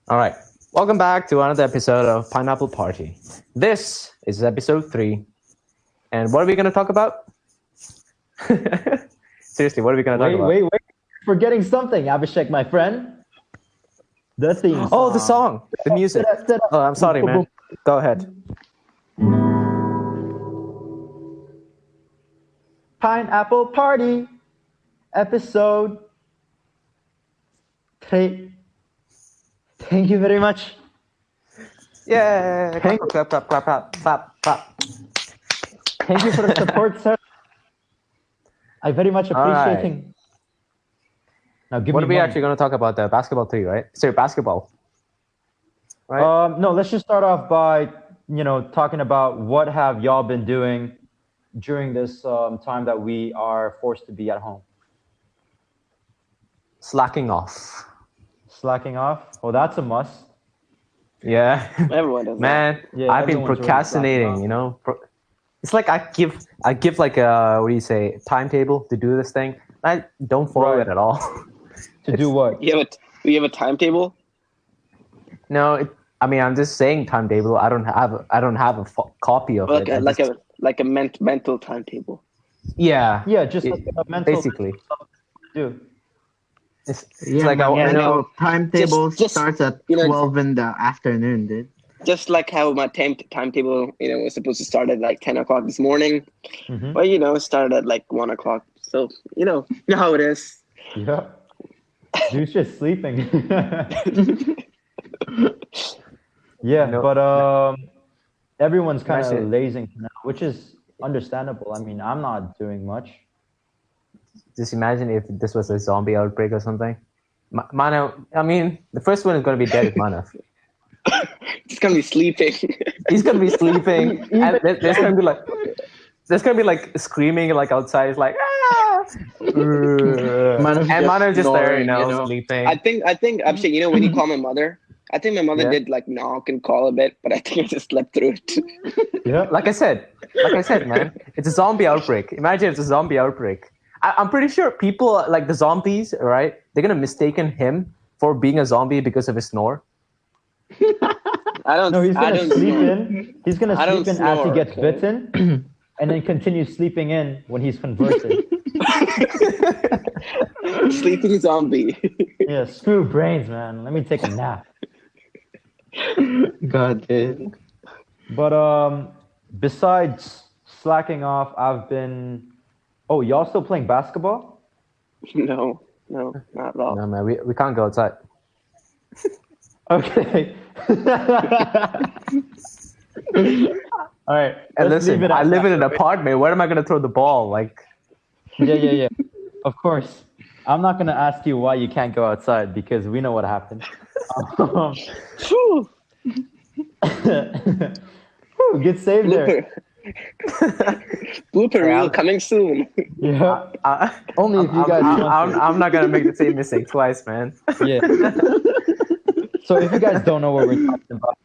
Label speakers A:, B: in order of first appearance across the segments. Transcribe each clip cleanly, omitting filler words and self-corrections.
A: All right. Welcome back to another episode of Pineapple Party. This is episode 3. And what are we going to talk about? Seriously, what are we going to talk about?
B: Wait. Forgetting something, Abhishek, my friend. The theme
A: Oh, the
B: song.
A: song, the music. Oh, I'm sorry, man. Go ahead.
B: Pineapple Party, episode 3. Thank you very much.
A: Yeah.
B: Thank
A: Clap.
B: you for the support, sir. I very much appreciate
A: right.
B: it. Now give
A: What
B: me
A: are we
B: money.
A: actually going to talk about? The basketball 3, right? Sorry, basketball. Right?
B: No, let's just start off by talking about what have y'all been doing during this time that we are forced to be at home.
A: Slacking off.
B: Slacking off. Well, that's a must.
A: Yeah.
C: Everyone does
A: Man,
B: Yeah,
A: I've been
B: everyone's already
A: procrastinating,
B: slacking off.
A: It's like I give like a, what do you say, timetable to do this thing. I don't follow
B: Right.
A: it at all.
B: To do what?
C: We have a timetable.
A: No, I'm just saying timetable. I don't have a copy of
C: Like
A: it.
C: a mental timetable.
A: Yeah.
B: Yeah, just like a mental
A: basically.
B: do.
A: It's
D: Yeah,
A: like
D: my
A: I know.
D: timetable
C: just,
D: starts at
C: you know,
D: 12 in the afternoon, dude.
C: Just like how my timetable, was supposed to start at like 10 o'clock this morning,
B: Mm-hmm.
C: but it started at like 1 o'clock. So you know how it is.
B: Yeah. Dude's just sleeping. Yeah,
A: No.
B: but everyone's kind
A: Imagine-
B: of lazing now, which is understandable. I mean, I'm not doing much.
A: Just imagine if this was a zombie outbreak or something. Manav, the first one is going to be dead is Manav.
C: It's gonna be sleeping.
A: He's gonna be sleeping, and there's gonna be like screaming like outside. It's like ah, and Manav just there, sleeping.
C: I think Abhishek, when you call my mother, I think my mother
A: Yeah.
C: did like knock and call a bit, but I think I just slept through it.
B: Yeah.
A: Like I said, man, it's a zombie outbreak. Imagine it's a zombie outbreak. I'm pretty sure people like the zombies, right? They're gonna mistaken him for being a zombie because of his snore.
C: I don't.
B: No, he's
C: I
B: gonna
C: don't
B: sleep
C: snore.
B: in. He's gonna
C: I don't
B: sleep in as he
C: snore,
B: gets
C: okay?
B: bitten, and then continue sleeping in when he's converted.
C: Sleeping zombie.
B: Yeah, screw brains, man. Let me take a nap.
D: God, dude.
B: But besides slacking off, I've been. Oh, y'all still playing basketball?
C: No, not at all.
A: No, man, we can't go outside.
B: Okay. All right.
A: And
B: let's leave
A: listen,
B: it
A: I
B: at
A: live
B: that.
A: in an apartment. Where am I gonna throw the ball? Like,
B: Yeah. Of course. I'm not gonna ask you why you can't go outside because we know what happened.
C: Phew.
B: Whew, good save there.
C: Blooper
A: Yeah.
C: reel coming soon.
B: Yeah.
A: I,
B: Only if you guys want to.
A: I'm not gonna make the same mistake twice, man.
B: Yeah. So if you guys don't know what we're talking about,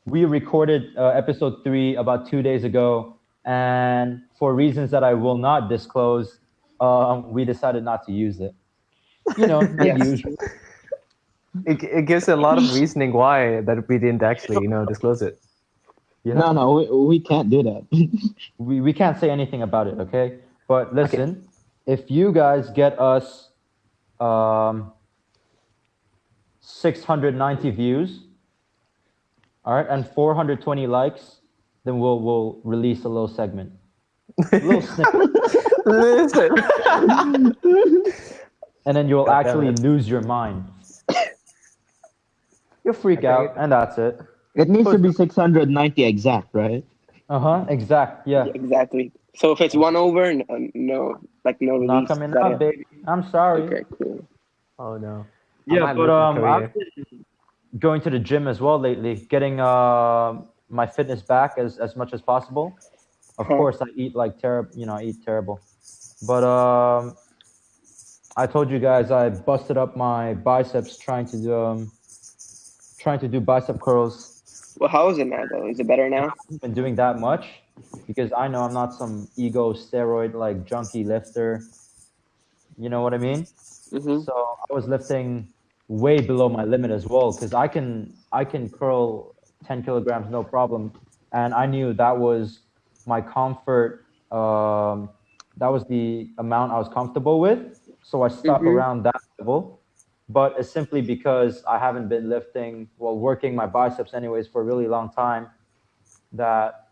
B: we recorded episode 3 about 2 days ago, and for reasons that I will not disclose, we decided not to use it. The
C: Yes.
B: usual.
A: It gives a lot of reasoning why that we didn't actually, disclose it.
B: Yeah.
D: No, we can't do that.
B: We can't say anything about it, okay? But listen, if you guys get us 690 views, all right, and 420 likes, then we'll release a little segment, a little snippet,
A: Listen.
B: and then you'll
A: God damn
B: actually
A: it.
B: lose your mind. You'll freak out, and that's it.
D: It needs to be 690 exact, right?
B: Exact, yeah.
C: Exactly. So if it's one over, no release.
B: Not coming
C: Is that
B: out,
C: it?
B: baby. I'm sorry.
C: Okay, cool.
A: Oh no. I
B: Yeah,
A: might
B: but
A: lose my
B: I've
A: career.
B: been going to the gym as well lately, getting my fitness back as much as possible. Of course, I eat like terrible. I eat terrible. But I told you guys I busted up my biceps trying to do bicep curls.
C: Well, how is it now though? Is it better now?
B: I haven't been doing that much because I know I'm not some ego steroid like junkie lifter. You know what I mean?
C: Mm-hmm.
B: So I was lifting way below my limit as well, because I can curl 10 kilograms no problem, and I knew that was my comfort. That was the amount I was comfortable with, so I stuck around that level. But it's simply because I haven't been working my biceps anyways for a really long time, that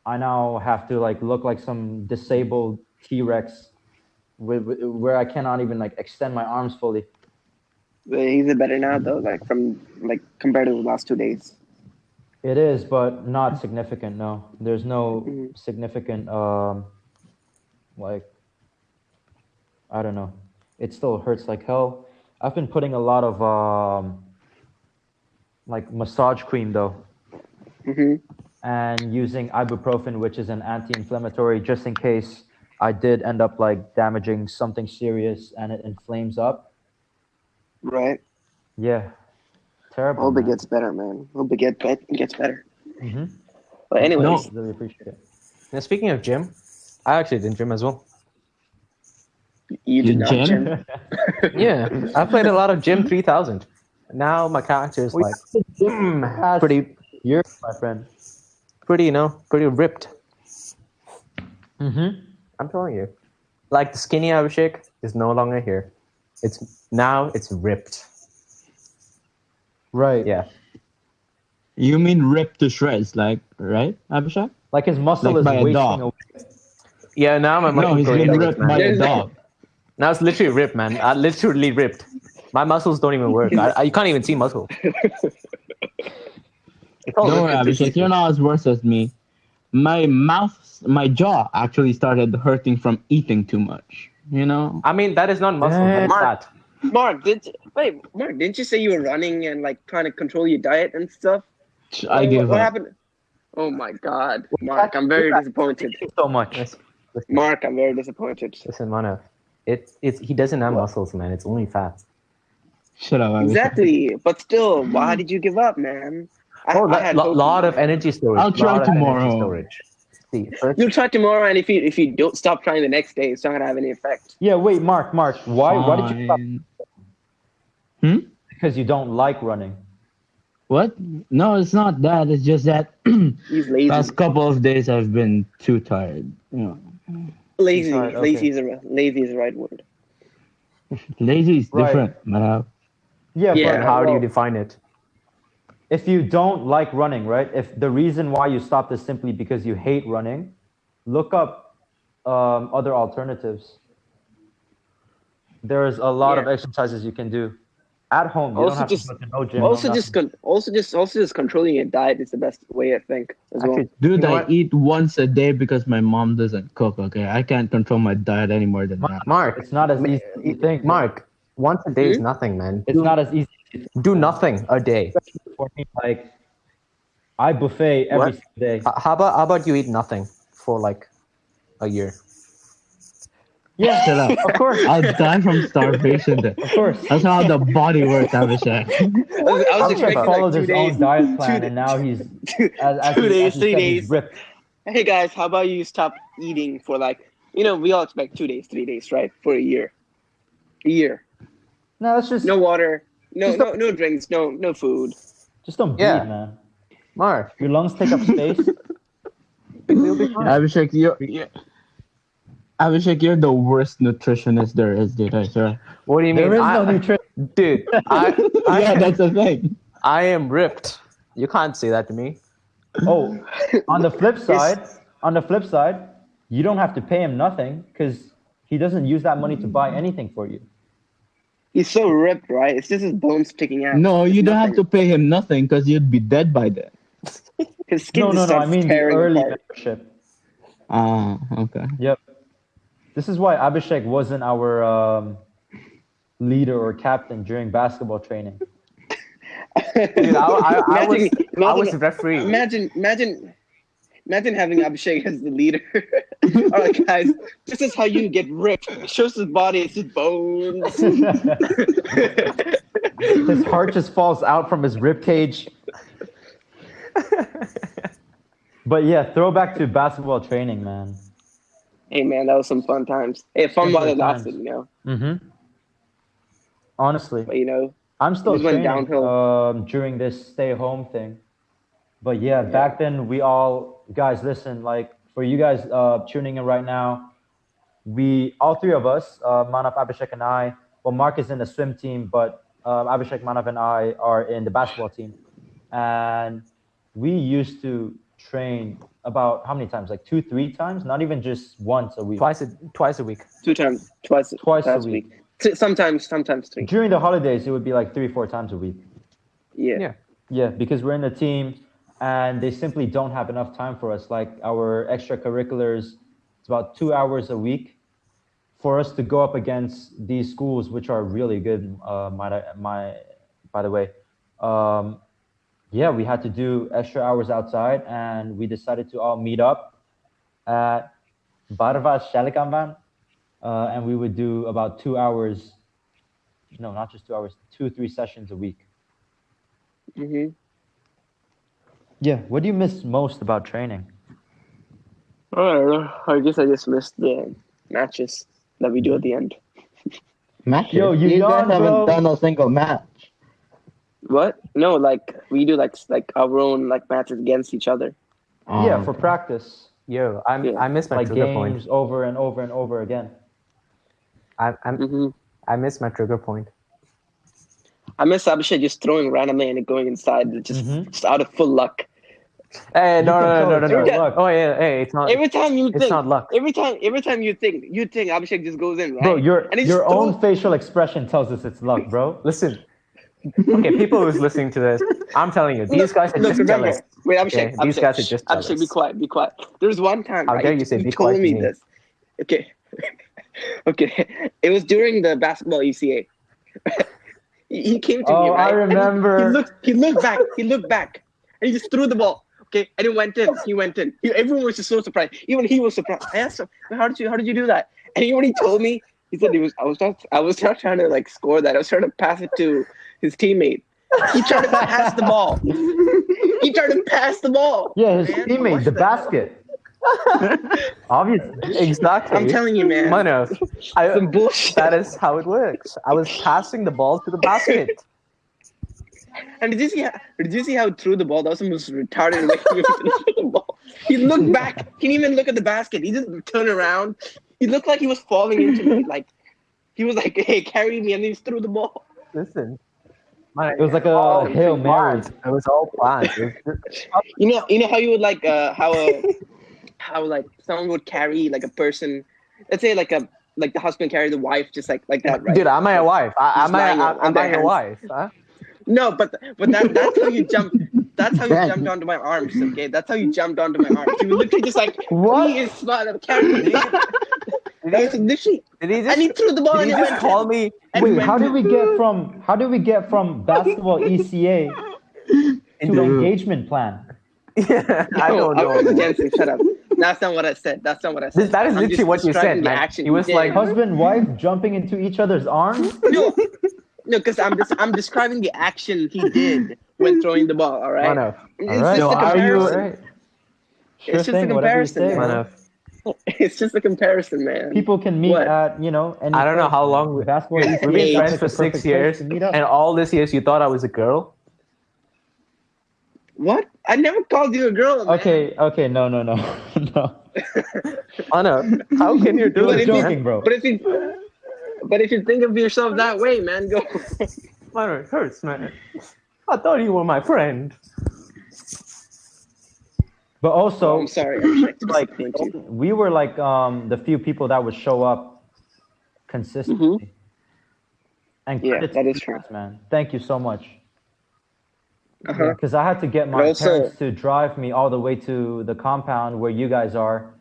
B: I now have to like look like some disabled T-Rex where I cannot even like extend my arms fully.
C: He's better now though, like compared to the last 2 days.
B: It is, but not significant. No, there's no significant like, I don't know. It still hurts like hell. I've been putting a lot of like massage cream though, and using ibuprofen, which is an anti-inflammatory, just in case I did end up like damaging something serious and it inflames up.
C: Right.
B: Yeah. Terrible.
C: Hope it gets better, man. Hope it gets better. But anyways,
B: really appreciate it.
A: Now, speaking of gym, I actually did gym as well.
C: you did not
D: gym?
C: gym.
A: Yeah, I played a lot of Gym 3000. Now my character is like pretty,
B: years, my friend.
A: pretty ripped. I'm telling you, like the skinny Abhishek is no longer here. It's ripped.
B: Right.
A: Yeah.
D: You mean ripped to shreds, like, right, Abhishek?
B: Like his muscle
D: Like
B: is
D: by a
B: wasting
D: dog.
B: away.
A: Yeah, now my
D: No,
A: muscles
D: he's
A: going
D: been
A: inwards,
D: ripped
A: man.
D: by a dog.
A: Now it's literally ripped, man. I literally ripped. My muscles don't even work. You can't even see muscle. It's all
D: Don't worry,
A: ripped into
D: Abhishek,
A: pieces.
D: you're not as worse as me. My jaw actually started hurting from eating too much. You know?
A: I mean, that is not muscle. That is
C: Mark.
A: fat.
C: Mark, didn't you say you were running and like trying to control your diet and stuff?
D: I gave
C: What
D: up.
C: happened? Oh my God, Mark, I'm very disappointed.
B: So much.
A: Listen,
C: Mark, I'm very disappointed.
A: listen, Manav. He doesn't have muscles, man. It's only fat.
D: Shut up, Abhishek.
C: Exactly, but still, why did you give up, man? I had hope.
A: Lot of energy storage.
D: I'll try
A: lot of energy
D: tomorrow.
A: storage. See, first,
C: You'll try tomorrow, and if you don't stop trying the next day, it's not gonna have any effect.
B: Yeah, wait, Mark, why did you stop?
D: Fine.
B: Because you don't like running.
D: What? No, it's not that. It's just that
C: He's lazy.
D: last couple of days I've been too tired. You know,
C: Lazy.
B: Sorry, okay.
C: Lazy is the right word.
D: lazy is
B: Right.
D: different, man.
B: Yeah,
C: Yeah.
B: but
A: how do you define it?
B: if you don't like running, right? If the reason why you stopped is simply because you hate running, look up other alternatives. There's a lot of exercises you can do at home. You
C: Also
B: don't have
C: just-
B: to go to no gym.
C: Also,
B: no
C: just
B: nothing.
C: also just controlling your diet is the best way, I think, as well.
A: Actually,
D: Dude,
A: you know
D: I
A: what?
D: eat once a day because my mom doesn't cook. Okay, I can't control my diet any more than that.
A: Mark,
B: It's not as easy as you think.
A: Mark, once a day is nothing, man.
B: It's not as easy.
A: Do nothing a day.
B: For me, like, I buffet every
A: What?
B: single day.
A: How about you eat nothing for like a year?
B: Yeah,
D: Shut up.
B: of course.
D: I'll die from starvation then.
B: Of course.
D: That's how the body works, Abhishek.
C: I was
B: Abhishek
C: expecting
B: followed
C: like 2
B: his own
C: days.
B: diet plan,
C: Two-
B: and now he's as
C: 2
B: he
C: days,
B: said,
C: 3
B: he's
C: days.
B: ripped.
C: Hey guys, how about you stop eating for like, we all expect 2 days, 3 days, right? For a year. A year.
B: No, that's just
C: No water, no
B: Just
C: no no drinks, no food.
B: just don't breathe,
A: Yeah.
B: man.
A: Mark,
B: Your lungs take up space.
A: you'll be fine.
D: Abhishek, you're the worst nutritionist there is, dude. I swear.
A: What do you mean?
B: There is no nutrition.
A: Dude,
D: Yeah, that's the thing.
A: I am ripped. You can't say that to me.
B: Oh, on the flip side, you don't have to pay him nothing because he doesn't use that money to buy anything for you.
C: He's so ripped, right? It's just his bones sticking out.
D: No, you
C: It's
D: don't have
C: nothing.
D: to pay him nothing because you'd be dead by then.
C: His skin
B: No,
C: just
B: I
C: starts
B: mean the
C: tearing
B: early
C: apart.
B: membership.
D: Ah, okay.
B: Yep. This is why Abhishek wasn't our leader or captain during basketball training.
A: Dude, I was referee.
C: Imagine having Abhishek as the leader. All right, guys, this is how you get ripped. It shows his body, it's his bones.
B: His heart just falls out from his rib cage. But yeah, throwback to basketball training, man.
C: Hey, man, that was some fun times. Hey, fun while it
B: Good times.
C: lasted,
B: Mm-hmm. Honestly,
C: But
B: I'm still
C: It went
B: training
C: downhill.
B: during this stay-home thing. But yeah, back then we all guys listen. Like for you guys tuning in right now, we all three of us, Manav, Abhishek, and I. Well, Mark is in the swim team, but Abhishek, Manav, and I are in the basketball team, and we used to train about how many times? Like 2, 3 times, not even just once a week.
A: Twice a week.
C: Twice
B: a
C: last
B: week.
C: Sometimes 3.
B: During the holidays, it would be like 3, 4 times a week.
C: Yeah.
B: Yeah, because we're in a team, and they simply don't have enough time for us. Like our extracurriculars, it's about 2 hours a week for us to go up against these schools, which are really good. By the way, yeah, we had to do extra hours outside, and we decided to all meet up at Barva Shalikamban, and we would do about 2 hours. No, not just 2 hours, 2, 3 sessions a week.
C: Mm-hmm.
B: Yeah. What do you miss most about training?
C: I don't know. I guess I just missed the matches that we do at the end.
D: Matches.
B: Yo, you
D: guys
B: yawned,
D: haven't
B: bro.
D: done a single match.
C: What? No, like we do like our own like matches against each other.
B: Yeah, for practice.
A: Yo,
C: Yeah.
A: I miss my
B: Like
A: trigger
B: games
A: point.
B: over and over and over again.
A: I miss my trigger point.
C: I miss Abhishek just throwing randomly and it going inside, just out of full luck.
A: Hey,
B: You
A: no.
B: can tell it's
C: no.
B: luck.
A: Oh yeah, hey, it's not.
C: Every time you
A: It's
C: think,
A: not luck.
C: every time you think Abhishek just goes in, right?
B: Bro,
C: And he
B: your
C: just
B: own
C: throws-
B: facial expression tells us it's luck, bro.
A: Listen. Okay, people who's listening to this, I'm telling you, these guys are just
C: remember.
A: jealous.
C: Wait, Abhishek.
A: Okay, these guys are just jealous.
C: Abhishek, be quiet. There was one time,
A: How
C: right?
A: dare you say
C: he
A: be
C: told
A: quiet to
C: me
A: me.
C: this. Okay. Okay. It was during the basketball ECA. He came to me,
B: Oh,
C: right?
B: I remember.
C: He looked back, and he just threw the ball. Okay, and it went in. He went in. Everyone was just so surprised. Even he was surprised. I asked him, "How did you do that?" And when he told me, he said I was not trying to like score that. I was trying to pass it to his teammate. He tried to pass the ball.
B: Yeah, his
C: Man,
B: teammate,
C: what
B: the
C: the
B: basket. Obviously.
A: Exactly.
C: I'm telling you, man.
A: Manav,
C: Some bullshit.
A: that is how it works. I was passing the ball to the basket.
C: And did you see how he threw the ball? That was the most retarded way he threw the ball. He looked back. He didn't even look at the basket. He just turned around. He looked like he was falling into me. Like he was like, "Hey, carry me," and he just threw the ball.
A: Listen.
B: It was like a Hail Mary.
A: It was all planned.
C: You know how you would like how like someone would carry like a person. Let's say like the husband carried the wife just like that, right?
A: Dude, am I a wife? Am
C: lying on their
A: I a
C: hands.
A: wife? Huh?
C: No, but that's how you jump. That's how you jumped onto my arms. Okay, that's how you jumped onto my arms. You were literally just like,
B: What?
C: He is smart. Carry me. That was literally.
A: Did he just,
C: And he threw the ball
A: did
C: and
A: he
C: it
A: just
C: went
A: call
C: in.
A: me?
C: And
B: Wait,
C: went
B: how did
C: in.
B: we get from basketball ECA to engagement plan?
A: Yeah, I
C: No,
A: don't know.
C: was
A: man.
C: against him. Shut up. That's not what I said. That is
A: That is
C: I'm
A: literally
C: just
A: what you
C: describing
A: said,
C: the
A: man.
C: action
A: He was
C: did.
A: like,
B: Husband, wife jumping into each other's arms?
C: No, because I'm describing the action he did when throwing the ball. All right.
A: Manav.
C: It's
B: All right.
C: just
A: So
C: a
A: are you?
C: comparison.
B: Sure
C: It's just
B: thing,
C: a
B: whatever you
C: comparison,
B: say,
C: man.
B: bro.
A: Manav.
C: It's just a comparison, man.
B: People can meet
C: What?
B: at, any
A: I don't know how long
B: basketball
A: we've
B: ECA
A: been
B: sounds
A: friends
B: like
A: for
B: the
A: 6
B: perfect place
A: years,
B: to meet up.
A: and all these years you thought I was a girl.
C: What? I never called you a girl, man.
B: Okay, no. No.
A: Manav, how can you do
B: was
A: this,
B: joking,
A: man?
B: bro.
C: But if you think of yourself that way, man, go.
A: Manav, it hurts, man. I thought you were my friend.
B: But also,
C: I'm sorry. I'm trying to
B: like,
C: disappoint you.
B: we were like the few people that would show up consistently. And
C: Yeah,
B: credit
C: that
B: to
C: is
B: you
C: true.
B: guys, man. Thank you so much.
C: Uh-huh.
B: Because I had to get my
C: also-
B: parents to drive me all the way to the compound where you guys are,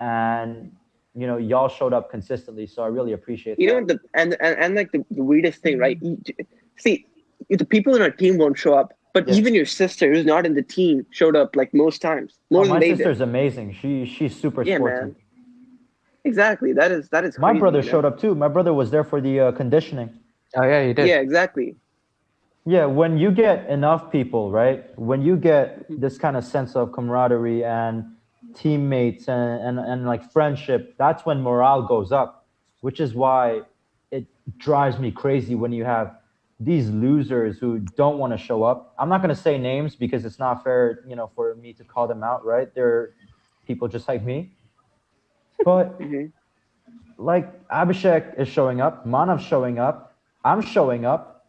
B: and y'all showed up consistently. So I really appreciate
C: You
B: that.
C: know what? And like the weirdest thing, right? See, the people in our team won't show up, but
B: Yeah.
C: even your sister, who's not in the team, showed up like most times, more than
B: My
C: they
B: sister's
C: did.
B: amazing. She's super
C: Yeah,
B: sporty.
C: man. Exactly. That is.
B: My
C: crazy,
B: brother
C: you know?
B: showed up too. My brother was there for the conditioning.
A: Oh yeah, you did.
C: Yeah, exactly.
B: Yeah, when you get enough people, right? When you get this kind of sense of camaraderie and teammates and like friendship, that's when morale goes up, which is why it drives me crazy when you have these losers who don't want to show up. I'm not going to say names because it's not fair, for me to call them out, right? They're people just like me. But
C: Mhm.
B: like Abhishek is showing up, Manav's showing up, I'm showing up.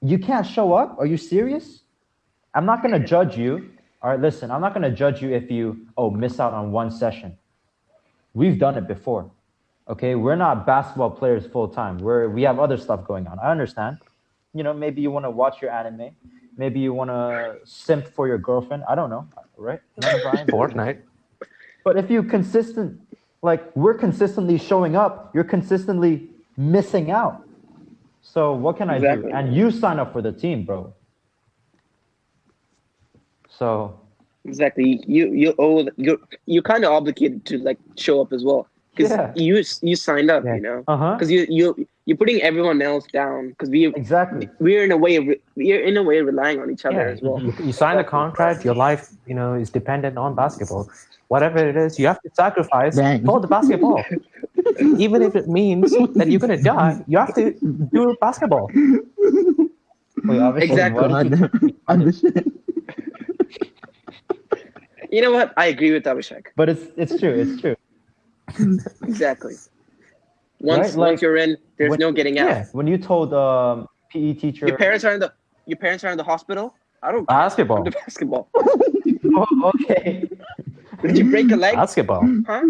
B: You can't show up? Are you serious? I'm not going to judge you. All right, listen, I'm not going to judge you if you miss out on one session. We've done it before. Okay, we're not basketball players full time. We have other stuff going on. I understand. Maybe you want to watch your anime. Maybe you want to simp for your girlfriend. I don't know, right? None of our business.
A: Fortnite.
B: But if we're consistently showing up, you're consistently missing out. So what can I do?
C: Exactly.
B: And you sign up for the team, bro. So
C: Exactly. You're kind of obligated to like show up as well because
B: Yeah.
C: you signed up,
A: Yeah.
C: you know.
B: Uh-huh.
C: Because you're putting everyone else down because
B: Exactly.
C: we're in a way relying on each other
A: Yeah,
C: as well.
A: you sign a contract. Your life, is dependent on basketball. Whatever it is, you have to sacrifice
D: Dang.
A: for the basketball. Even if it means that you're gonna die, you have to do basketball.
B: Wait, obviously,
C: Exactly.
B: what did you-
D: Understand.
C: You know what? I agree with Abhishek.
B: But it's true. It's true.
C: Exactly.
B: Right,
C: Once
B: like,
C: you're in, there's
B: when-
C: no getting out.
A: Yeah,
B: When you told PE teacher,
C: Your parents are in the hospital. I don't
A: basketball.
C: do basketball.
B: oh, okay,
C: Did you break a leg?
A: Basketball.
C: Huh?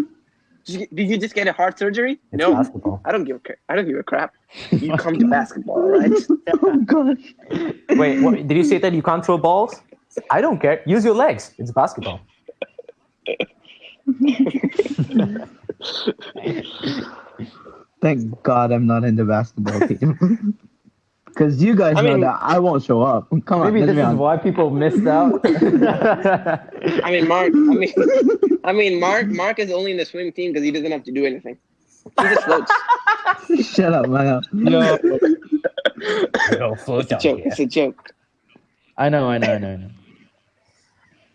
C: Did you just get a heart surgery?
A: It's
C: No.
A: basketball.
C: I don't give a crap. You come to basketball, all right?
D: Oh gosh.
A: Wait, what, did you say that you can't throw balls? I don't care. Use your legs. It's basketball.
D: Thank God I'm not in the basketball team. Because you guys
C: I
D: know
C: mean-
D: that I won't show up. Come on,
B: maybe
D: let's
B: this
D: be
B: is
D: honest.
B: why people missed out.
C: I mean, Mark is only in the swim team because he doesn't have to do anything. He just floats.
D: Shut up, man.
B: Yo,
C: It's a joke. It's a joke.
B: I know.
A: I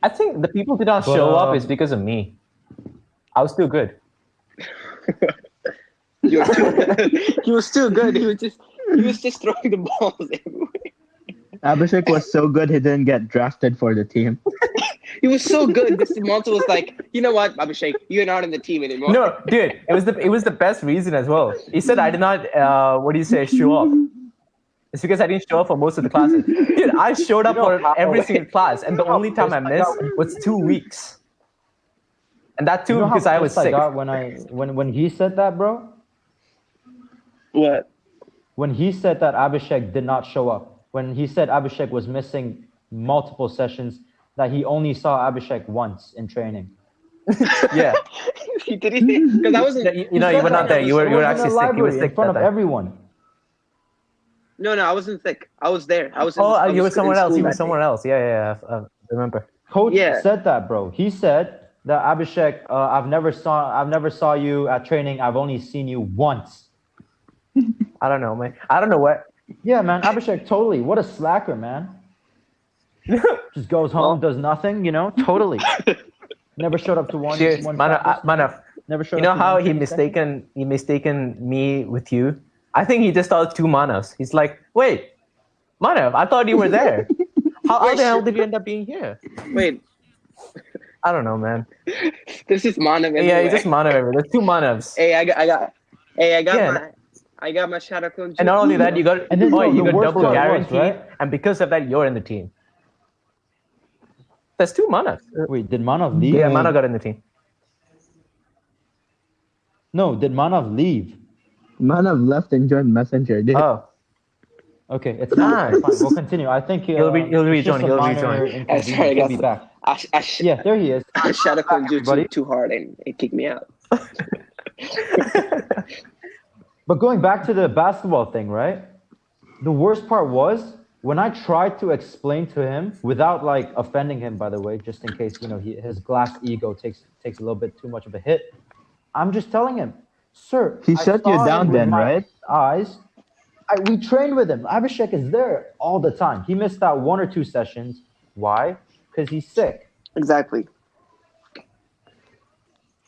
A: think the people did not
B: But,
A: show up is because of me. I was too good.
C: He was too good. He was just throwing the balls everywhere.
D: Abhishek was so good he didn't get drafted for the team.
C: He was so good. This Monster was like, you know what, Abhishek, you're not in the team anymore.
A: No, dude, it was the best reason as well. He said I did not show up. It's because I didn't show up for most of the classes. Dude, I showed up for every single class, and the only time I missed was 2 weeks. And that too
B: You know how
A: because I was
B: pissed
A: sick.
B: got when he said that, bro.
C: What?
B: When he said that Abhishek did not show up, when he said Abhishek was missing multiple sessions, that he only saw Abhishek once in training.
A: Yeah.
C: Did he say? Because I wasn't.
A: You were not there. You were actually sick. You were sick
B: in front of
A: that time.
B: everyone.
C: No, I wasn't sick. I was there. I was.
A: You were somewhere else. You were
C: that day.
A: somewhere else. Yeah. I remember.
B: Coach
C: Yeah.
B: said that, bro. He said that Abhishek, I've never saw you at training. I've only seen you once.
A: I don't know, man. I don't know what.
B: Yeah, man. Abhishek, totally. What a slacker, man. Just goes home, does nothing. Totally. Never showed up to one.
A: Dude,
B: one
A: Manav,
B: practice. Never showed
A: you know
B: up to
A: how
B: one
A: he
B: training session?
A: mistaken me with you? I think he just thought two Manavs. He's like, wait, Manav, I thought you were there. How the hell did you end up being here?
C: Wait,
A: I don't know, man.
C: this is Manav.
A: Yeah,
C: Anyway.
A: he's just Manav everywhere. There's two Manavs.
C: Hey,
A: Yeah.
C: I got my shadow clone.
A: And not only that, you got
B: And then, no,
A: you
B: the
A: got
B: worst
A: double
B: part was,
A: guarantee,
B: right?
A: and because of that, you're in the team. There's two Manavs.
B: Wait, did Manav leave?
A: Yeah, Manav got in the team.
B: No, did Manav leave?
D: Man, I've left and joined Messenger. Dude.
A: Oh,
B: Okay, it's fine. It's fine. We'll continue. I think
A: He'll rejoin. He'll rejoin.
C: Sorry,
B: He'll
C: guys.
B: be back.
C: I
B: Yeah, there he is.
C: shadow clone you
B: buddy.
C: too hard and it kicked me out.
B: But going back to the basketball thing, right? The worst part was when I tried to explain to him without like offending him, by the way, just in case his glass ego takes a little bit too much of a hit. I'm just telling him, sir.
D: He
B: I
D: shut you
B: saw
D: down
B: him with
D: then,
B: my
D: right?
B: Eyes. We trained with him. Abhishek is there all the time. He missed out 1 or 2 sessions. Why? Because he's sick.
C: Exactly.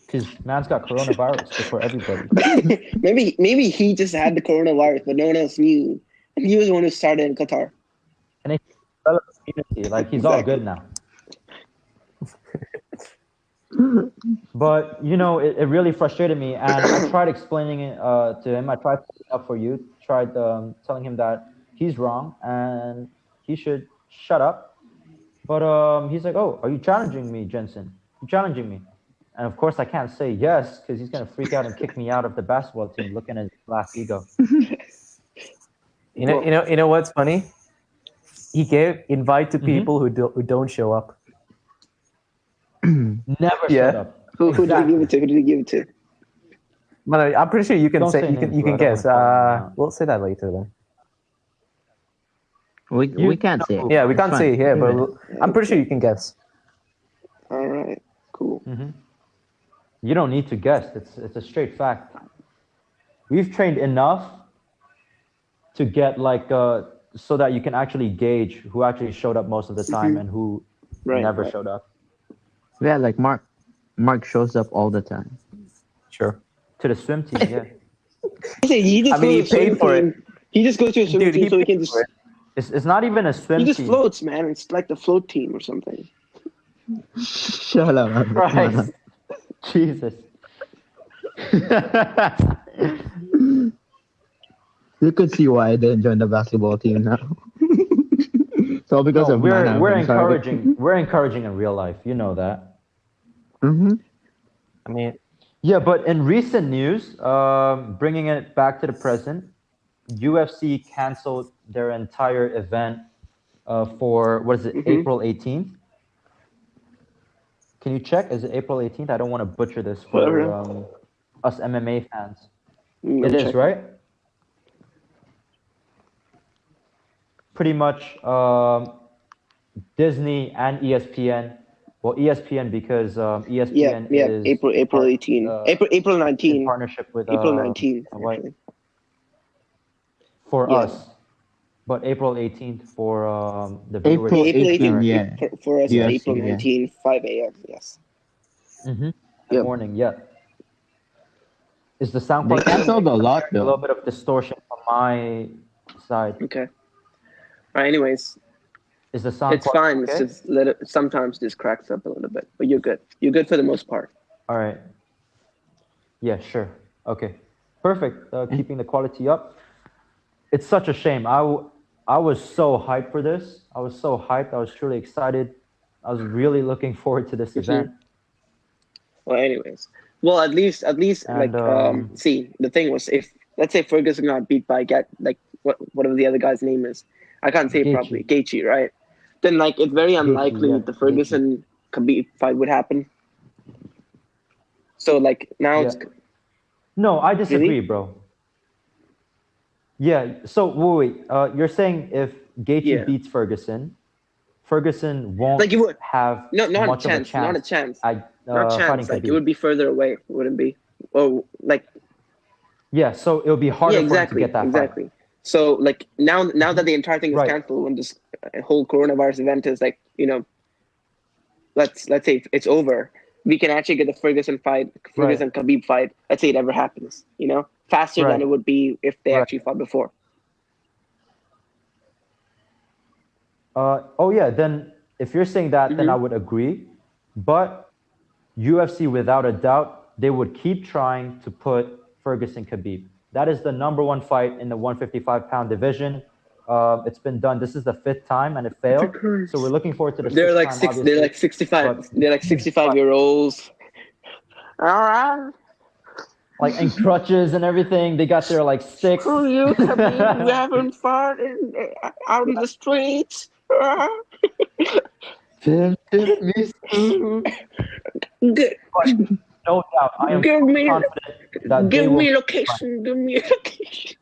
B: Because man's got coronavirus before everybody.
C: Maybe he just had the coronavirus, but no one else knew. And he was the one who started in Qatar.
B: And it's developed community. Like he's all good now. But it really frustrated me, and I tried explaining it to him. I tried putting it up for you. Tried telling him that he's wrong and he should shut up. But he's like, "Oh, are you challenging me, Jensen? You challenging me?" And of course, I can't say yes because he's gonna freak out and kick me out of the basketball team. Looking at his black ego.
A: You know what's funny? He gave invite to people who don't show up.
B: Never
A: Yeah.
B: shut up.
C: Who did he give it to? Who did he give it to?
A: But I'm pretty sure you can
B: Don't
A: say
B: say
A: you can
B: names,
A: you
B: bro.
A: can
B: I don't
A: guess.
B: wanna call him out.
A: We'll say that later then.
D: We can't say it.
A: Yeah, we
D: It's
A: can't
D: fine.
A: say it here,
D: Leave
A: but
D: it.
A: I'm pretty sure you can guess.
C: All right, cool.
B: You don't need to guess. It's a straight fact. We've trained enough to get so that you can actually gauge who actually showed up most of the time and who never showed up.
D: Yeah, like Mark. Mark shows up all the time.
A: Sure.
B: To the swim team, yeah.
C: He just
A: I mean,
C: goes to
A: he
C: a
A: paid
C: swim
A: for
C: team. He just goes to a swimming
A: Dude,
C: team
A: he
C: so he
A: paid
C: can just
A: for it.
B: It's not even a swim
C: he just
B: team.
C: floats, man. It's like the float team or something.
D: Shut up,
B: Christ. Jesus.
D: You could see why I didn't join the basketball team now. It's all because
B: No,
D: of
B: we're
D: Mana.
B: we're
D: I'm sorry.
B: encouraging in real life. You know that.
D: Mm-hmm.
A: I mean,
B: Yeah, but in recent news, bringing it back to the present, UFC canceled their entire event for what is it, April 18th? Can you check? Is it April 18th? I don't want to butcher this for
C: Whatever.
B: us MMA fans.
C: Let
B: It
C: me
B: is,
C: check.
B: right? Pretty much Disney and ESPN. Well, ESPN because ESPN
C: Yeah.
B: is
C: April 18. April
B: in
C: 19.
B: partnership with
C: April 19.
B: what-
C: Actually.
B: for
C: Yeah.
B: us, but April 18th for the viewers.
D: April
C: April
D: 18,
C: 18.
D: yeah.
C: For us,
D: UFC,
C: April
D: yeah.
C: 19, 5 a.m. Yes.
B: In
C: Yep.
B: the morning, yeah. Is the sound
D: They
B: quality
D: canceled a lot,
B: a little
D: though.
B: bit of distortion from my side?
C: Okay. All right. Anyways,
B: Is the sound
C: it's fine.
B: quality
C: It's
B: okay?
C: just sometimes just cracks up a little bit, but you're good. You're good for the most part.
B: All right. Yeah, sure. Okay. Perfect. Keeping the quality up. It's such a shame. I was so hyped for this. I was so hyped. I was truly excited. I was really looking forward to this event.
C: Well, anyways, well, at least
B: And,
C: see, the thing was, if let's say Ferguson got beat by whatever the other guy's name is, I can't say it properly, Gaethje, right? Then it's very unlikely
B: yeah,
C: the Ferguson Khabib fight would happen. So now
B: Yeah.
C: it's
B: No, I disagree,
C: Really?
B: bro. Yeah. So wait. You're saying if Gaethje
C: Yeah.
B: beats Ferguson, Ferguson won't
C: Like, you would-
B: have
C: not
B: much
C: a chance,
B: of a chance.
C: not a chance,
B: At,
C: not
B: fighting
C: chance. Like, it
B: Khabib.
C: would be further away, wouldn't be? Oh,
B: Yeah. So it'll be harder
C: yeah,
B: for him to get that
C: exactly. So now that the entire thing is
B: Right.
C: canceled, when this whole coronavirus event is let's say it's over, we can actually get the Ferguson Khabib fight. Let's say it ever happens, faster
B: Right.
C: than it would be if they
B: Right.
C: actually fought before.
B: Oh yeah. Then if you're saying that, then I would agree. But UFC, without a doubt, they would keep trying to put Ferguson Khabib. That is the #1 fight in the 155-pound division. It's been done. This is the 5th time, and it failed. So we're looking forward to the
C: They're
B: 6th
C: like
B: time.
C: six.
B: Obviously.
C: They're like 65.
B: But-
C: They're like 65-year-olds. All right.
B: Like in crutches and everything. They got their sticks.
C: Screw you, Khabib. We haven't fought out in the streets.
B: Good.
C: Good.
B: No doubt. I am
C: Give me-
B: confident that they
C: Give
B: will.
C: me location. Give me location.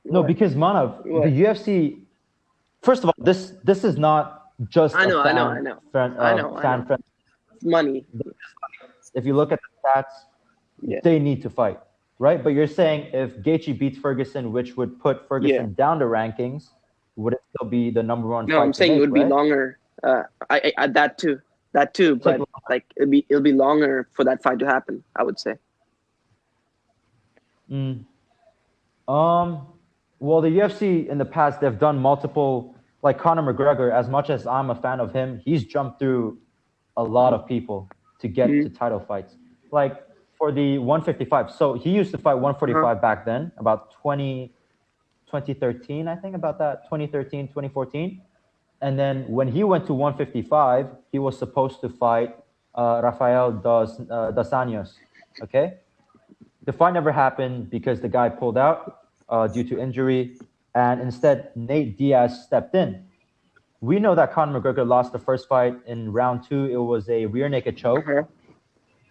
B: No, because Manav,
C: What?
B: the UFC. First of all, this is not just
C: I know.
B: a fan,
C: I know.
B: fan friend.
C: Money.
B: If you look at the stats,
C: Yeah.
B: they need to fight, right? But you're saying if Gaethje beats Ferguson, which would put Ferguson down the rankings, would it still be the #1
C: No,
B: fight
C: I'm
B: to
C: saying
B: make,
C: it would be
B: right?
C: longer. I that too, but it'll be longer for that fight to happen, I would say.
B: Well, the UFC in the past, they've done multiple, like Conor McGregor, as much as I'm a fan of him, he's jumped through a lot of people to get to title fights. Like for the 155. So he used to fight 145 back then, about 2013, I think, about that, 2013, 2014. And then when he went to 155, he was supposed to fight Rafael dos Anjos. Okay? The fight never happened because the guy pulled out due to injury. And instead, Nate Diaz stepped in. We know that Conor McGregor lost the first fight in round 2. It was a rear naked choke.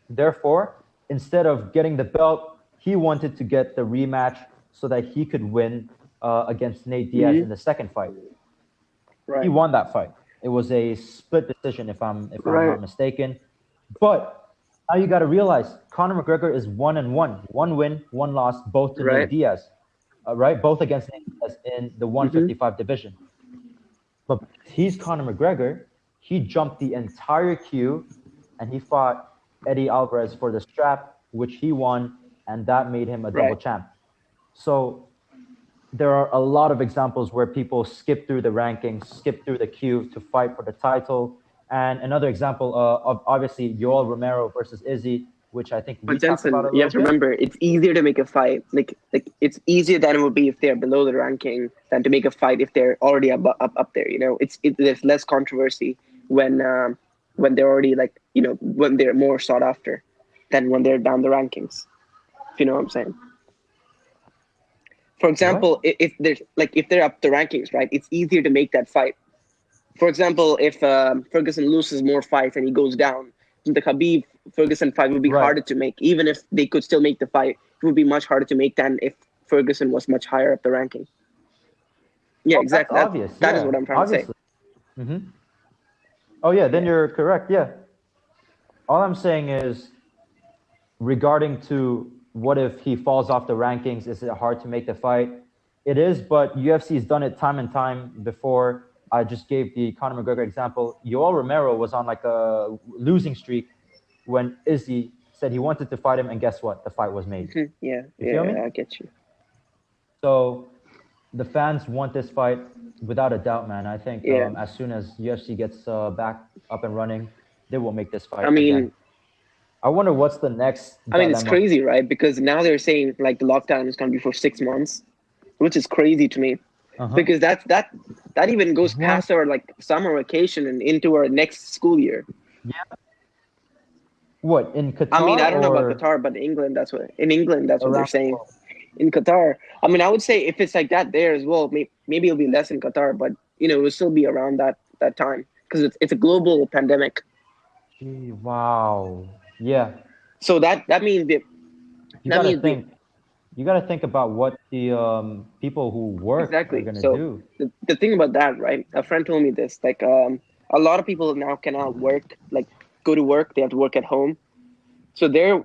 B: Therefore, instead of getting the belt, he wanted to get the rematch so that he could win against Nate Diaz in the second fight.
C: Right.
B: He won that fight. It was a split decision, if I'm not mistaken. But now you got to realize Conor McGregor is 1-1, 1 win, 1 loss, both to Nate Diaz, right? Both against Nate Diaz in the 155 division. But he's Conor McGregor. He jumped the entire queue, and he fought Eddie Alvarez for the strap, which he won, and that made him a double champ. So there are a lot of examples where people skip through the rankings, skip through the queue to fight for the title. And another example of obviously Yoel Romero versus Izzy, which I think we talked about a little
C: you have to remember, it's easier to make a fight. Like it's easier than it would be if they're below the ranking than to make a fight if they're already up there. You know, there's less controversy when they're already when they're more sought after than when they're down the rankings. If you know what I'm saying. For example, if they're up the rankings, right, it's easier to make that fight. For example, if Ferguson loses more fights and he goes down, the Khabib Ferguson fight would be harder to make. Even if they could still make the fight, it would be much harder to make than if Ferguson was much higher up the ranking. Yeah, exactly.
B: That's obvious.
C: That is what I'm trying to say.
B: Mm-hmm. Oh yeah, then you're correct. Yeah. All I'm saying is, regarding to what if he falls off the rankings, is it hard to make the fight? It is, but UFC's done it time and time before. I just gave the Conor McGregor example. Yoel Romero was on like a losing streak when Izzy said he wanted to fight him, and guess what? The fight was made.
C: Yeah,
B: you feel me?
C: I get you.
B: So the fans want this fight without a doubt, man. I think as soon as UFC gets back up and running, they will make this fight.
C: I mean,
B: again. I wonder what's the next dilemma.
C: I mean, it's crazy, right? Because now they're saying like the lockdown is going to be for 6 months, which is crazy to me. Because that even goes past our like summer vacation and into our next school year.
B: Yeah. What, in Qatar?
C: I mean, I don't know about Qatar, but in England that's what they're saying. In Qatar, I mean, I would say if it's like that there as well, maybe it'll be less in Qatar, but it will still be around that time because it's a global pandemic.
B: Gee, wow. Yeah.
C: So that means
B: you got to think about what the people who work are going to do.
C: The thing about that, right? A friend told me this. Like, a lot of people now cannot work, like go to work. They have to work at home. So they're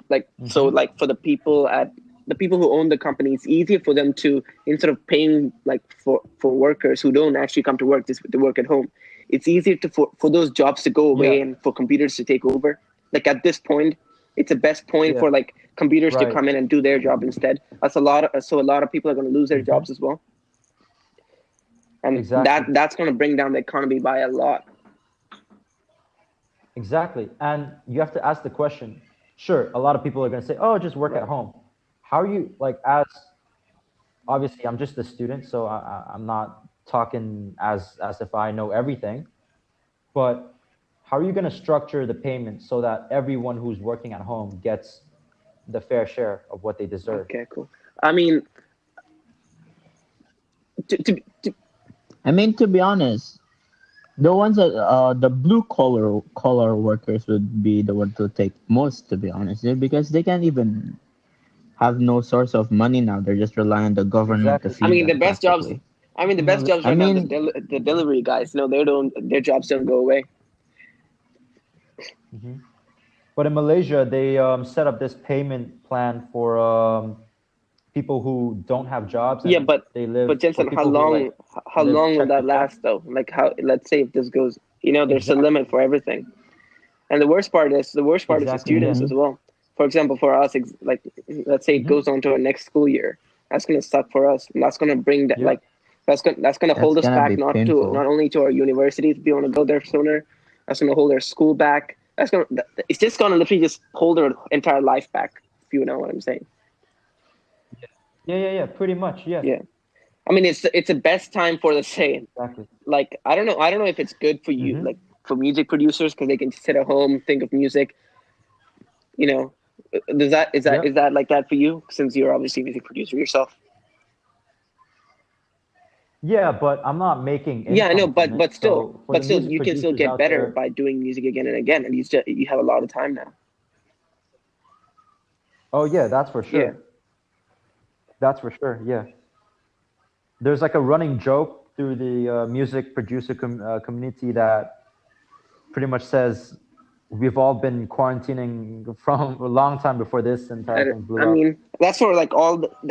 C: like, so like for the people who own the company, it's easier for them to, instead of paying like for workers who don't actually come to work, they work at home. It's easier for those jobs to go away and for computers to take over. Like at this point, it's the best point for like computers to come in and do their job instead. So a lot of people are going to lose their jobs as well, and that's going to bring down the economy by a lot.
B: Exactly, and you have to ask the question. Sure, a lot of people are going to say, "Oh, just work at home." How are you like? As obviously, I'm just a student, so I'm not talking as if I know everything, but how are you going to structure the payment so that everyone who's working at home gets the fair share of what they deserve?
C: Okay, cool. I mean,
D: to be honest, the ones that the blue collar workers would be the one to take most, to be honest, because they can't even have no source of money now. They're just relying on the government to feed
C: I mean,
D: them,
C: the best jobs. I mean, the best jobs right now, the delivery guys. No, their jobs don't go away.
B: Mm-hmm. But in Malaysia, they set up this payment plan for people who don't have jobs.
C: Yeah, but
B: they live.
C: But Jensen, how long will that last though? Like let's say if this goes, there's a limit for everything. And the worst part is the students as well. For example, for us, like let's say it goes on to our next school year, That's gonna suck for us, and that's gonna bring that
B: Yeah.
C: that's gonna hold us
D: gonna
C: back
D: be
C: not
D: painful.
C: only to our universities if we want to go there sooner. That's gonna hold our school back. It's just gonna literally just hold our entire life back. If you know what I'm saying.
B: Yeah. Pretty much. Yeah.
C: Yeah. I mean, it's the best time for the say.
B: Exactly.
C: Like I don't know if it's good for you,
B: Mhm.
C: like for music producers, because they can sit at home, think of music. You know,
B: Yep.
C: is that like that for you? Since you're obviously a music producer yourself.
B: Yeah, but I'm not making
C: Yeah, I know,
B: income from it. So for the
C: but still,
B: music
C: you can still
B: producers
C: get
B: out
C: better
B: there,
C: by doing music again and again, and you have a lot of time now.
B: oh yeah, that's for
C: Yeah.
B: sure. That's for sure. Yeah. There's like a running joke through the music producer community that pretty much says we've all been quarantining from a long time before this entire thing
C: I
B: blew up.
C: mean, that's where like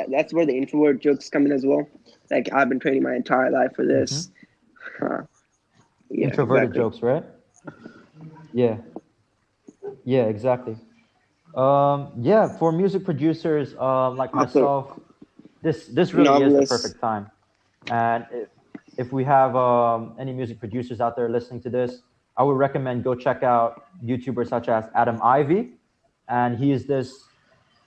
C: that's where the introvert jokes come in as well. Like I've been training my entire life for
B: Hmm.
C: this. Yeah,
B: Introverted
C: exactly.
B: jokes, right? Yeah. Yeah, exactly. Yeah, for music producers like
C: Also,
B: myself, this really is the
C: novelists.
B: perfect time. And if we have any music producers out there listening to this, I would recommend go check out YouTubers such as Adam Ivy, and he is this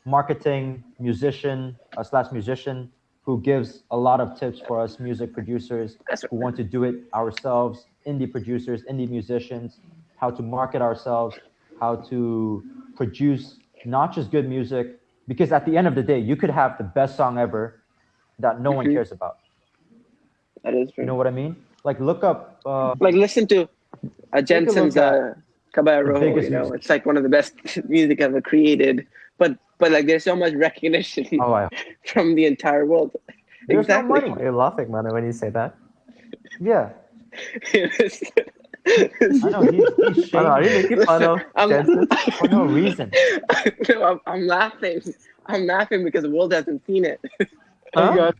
B: marketing musician slash musician who gives a lot of tips for us music producers
C: That's
B: who want to do it ourselves, indie producers, indie musicians, how to market ourselves, how to produce not just good music, because at the end of the day, you could have the best song ever that no one
C: hmm
B: cares about.
C: That is
B: You
C: true.
B: know what I mean? Like look up,
C: Like listen to
B: take a
C: Jensen's
B: look at
C: Caballo
B: the
C: Rojo.
B: biggest music.
C: It's like one of the best music ever created. But like there's so much recognition
B: Oh,
C: from the entire world.
B: there's no
C: Exactly.
B: money.
A: Why are you laughing, man, when you say that?
B: Yeah,
C: It's-
B: I know he's
A: Mano, are you
B: shaming me
A: making fun
C: Listen,
A: of
C: I'm
A: Jensen?
B: for no reason.
C: no, I'm laughing. I'm laughing because the world hasn't seen it.
B: Hey
A: Huh?
B: guys,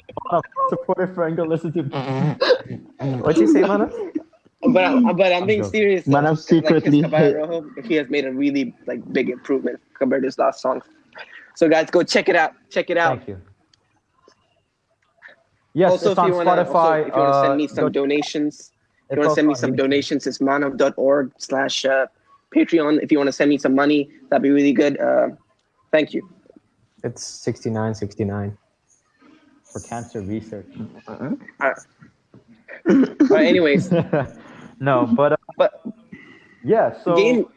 B: support a friend, go listen to.
A: What'd you say, Mano?
C: But I'm
B: I'm
C: being
B: joking.
C: serious
D: Man,
C: though.
D: I'm
C: Like his
D: secretly
C: Caballo
D: hate.
C: Rojo, he has made a really like big improvement compared to his last song. So guys, go check it out. Check it out.
B: Thank you. Yes,
C: Also,
B: it's on Spotify.
C: if you wanna send me
B: Go
C: some
B: check it out.
C: donations, if you
B: It's
C: wanna
B: also
C: send me
B: on
C: some
B: YouTube.
C: donations, it's manav.org/Patreon. If you wanna send me some money, that'd be really good. Thank you.
A: It's 69.69.
B: For cancer research.
C: Anyways,
B: No, but
C: but
B: yeah.
C: game.
B: So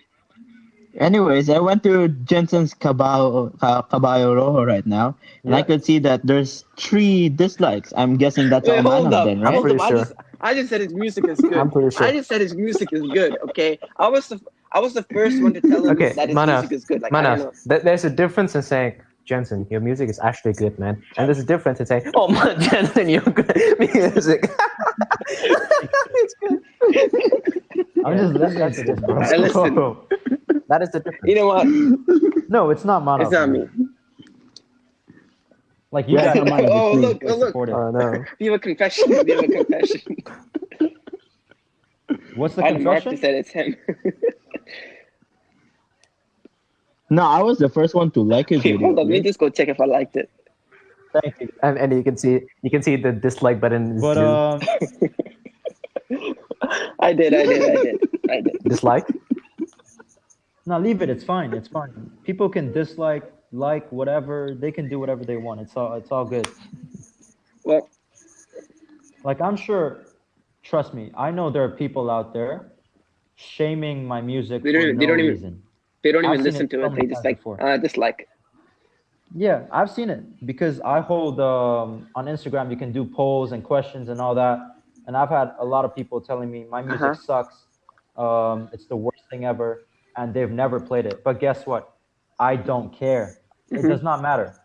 D: Anyways, I went to Jensen's Caballo Rojo right now, and I
B: yeah,
D: could see that there's 3 dislikes. I'm guessing that's
C: Wait,
D: all
C: hold
D: Manav
C: up,
D: then,
A: I'm
D: right?
C: hold
A: pretty
C: up.
A: sure.
C: I just said his music is good.
A: I'm pretty
C: I
A: sure.
C: just said his music is good. Okay, I was the first one to tell him
A: Okay,
C: that his
A: Manav,
C: music is good. Like I don't
A: Manav,
C: know.
A: there's a difference in saying, Jensen, your music is actually good, man. And there's a difference in saying, oh, man, Jensen, your good music. It's good.
B: I'm
A: Yeah,
B: just listening to this, bro.
C: And listen,
A: that is the
C: you
A: difference.
C: know what?
B: No, it's not
C: It's
B: Manav,
C: not
B: man.
C: me.
B: Like you
D: Yeah, it's
B: guys
D: not
B: are
D: Manav.
C: Oh
D: It's me.
C: look, oh look.
B: supportive.
A: Oh, no.
C: We have a confession. We have a confession.
B: What's the
C: And Mark
B: confession?
C: just said it's him.
D: No, I was the first one to like his
C: Wait,
D: video.
C: hold on. Let me
D: Dude.
C: just go check if I liked it.
B: Thank you.
A: And you can see the dislike button is
B: But
A: blue.
C: I did.
A: Dislike?
B: no, leave it. It's fine. It's fine. People can dislike, like, whatever. They can do whatever they want. It's all good.
C: Well,
B: Like I'm sure, trust me, I know there are people out there shaming my music
C: they
B: for
C: don't. They
B: no
C: don't even.
B: reason.
C: They don't
B: I've
C: even
B: seen
C: listen
B: it
C: to
B: so
C: it. They
B: many
C: just
B: times
C: like
B: before.
C: dislike.
B: Yeah, I've seen it because I hold on Instagram you can do polls and questions and all that, and I've had a lot of people telling me my music
C: Uh-huh.
B: sucks, it's the worst thing ever, and they've never played it. But guess what? I don't care. It
C: hmm
B: does not matter.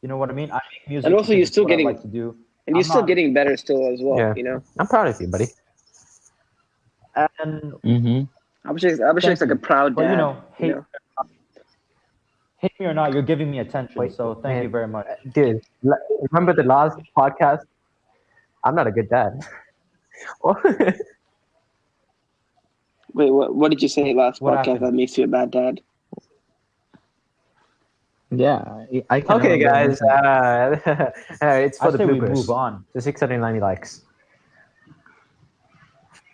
B: You know what I mean? I make
C: And
B: music
C: also,
B: because
C: you're
B: it's
C: still
B: what I
C: getting
B: like to do.
C: and you're
B: I'm
C: still
B: not,
C: getting better still as well.
A: Yeah. I'm proud of you, buddy.
B: and
D: Mm-hmm.
C: Abhishek's
B: thank
C: like a
B: you.
C: proud
B: But you
C: dad.
B: know, hate me or not, you're giving me attention.
A: Wait,
B: So thank you
A: man.
B: very much.
A: Dude, remember the last podcast? I'm not a good dad.
C: Wait, what did you say last
B: What
C: podcast
B: happened?
C: that makes you a bad dad?
D: Yeah, I can
A: Okay,
D: remember
A: guys.
D: mentioning.
A: It's
B: I
A: for the
B: say we
A: bloopers.
B: move on.
A: The 690 likes.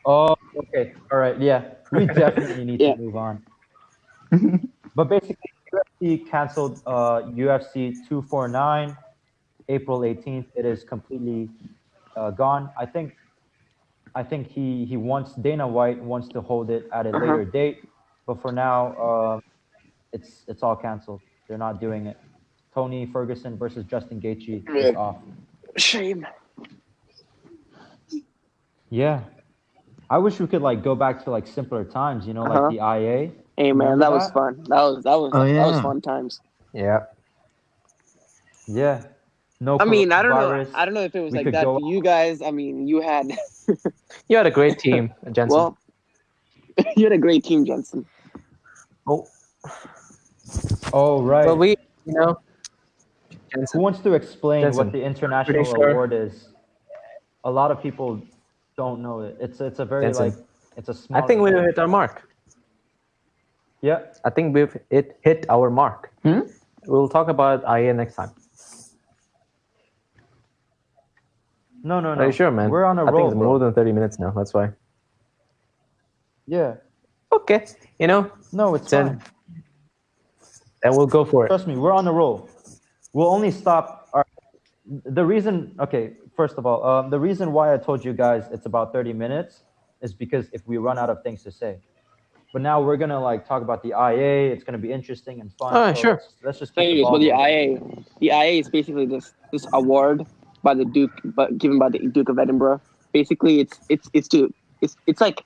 B: Oh, okay. All right. Yeah, we definitely need
C: Yeah.
B: to move on. But basically, UFC canceled UFC 249 April 18th. It is completely gone. I think he wants Dana White wants to hold it at a
C: Uh-huh.
B: later date, but for now, it's all canceled. They're not doing it. Tony Ferguson versus Justin Gaethje is off.
C: Shame.
B: Yeah, I wish we could like go back to like simpler times. Like
C: Uh-huh.
B: the IA.
C: Hey man,
B: Remember
C: that was
B: that?
C: fun. That
D: Oh
C: was
D: yeah.
C: fun times.
A: Yeah.
B: Yeah. No
C: I mean, I don't know.
B: coronavirus.
C: I don't know if it was
B: We
C: like
B: could
C: that
B: go.
C: for you guys. I mean, you had
A: You had a great team, Jensen.
C: well, you had a great team, Jensen.
A: Oh,
B: Oh
A: but
B: right.
A: we,
B: Who
A: Jensen.
B: wants to explain what
A: Jensen.
B: the
A: Pretty
B: international
A: sure.
B: award is? A lot of people don't know it. It's a very
A: Jensen.
B: like it's a
A: I
B: small
A: think we've
B: award.
A: hit our mark.
B: Yeah.
A: I think we've hit our mark.
D: Hmm?
A: We'll talk about IA next time.
B: No, no,
A: Are you
B: no.
A: sure, man?
B: We're on a
A: I think
B: roll,
A: it's more
B: bro.
A: than 30 minutes now. That's why.
B: Yeah.
A: Okay.
B: No, it's
A: Then
B: fine.
A: we'll go for it.
B: Trust me, we're on a roll. We'll only stop. The reason, okay, first of all, the reason why I told you guys it's about 30 minutes is because if we run out of things to say. But now we're gonna like talk about the IA. It's gonna be interesting and fun.
A: Oh,
B: So
A: sure.
B: let's just
C: So
B: keep the
C: anyways,
B: ball
C: well,
B: rolling.
C: the IA is basically this award by the Duke, but given by the Duke of Edinburgh. Basically, it's like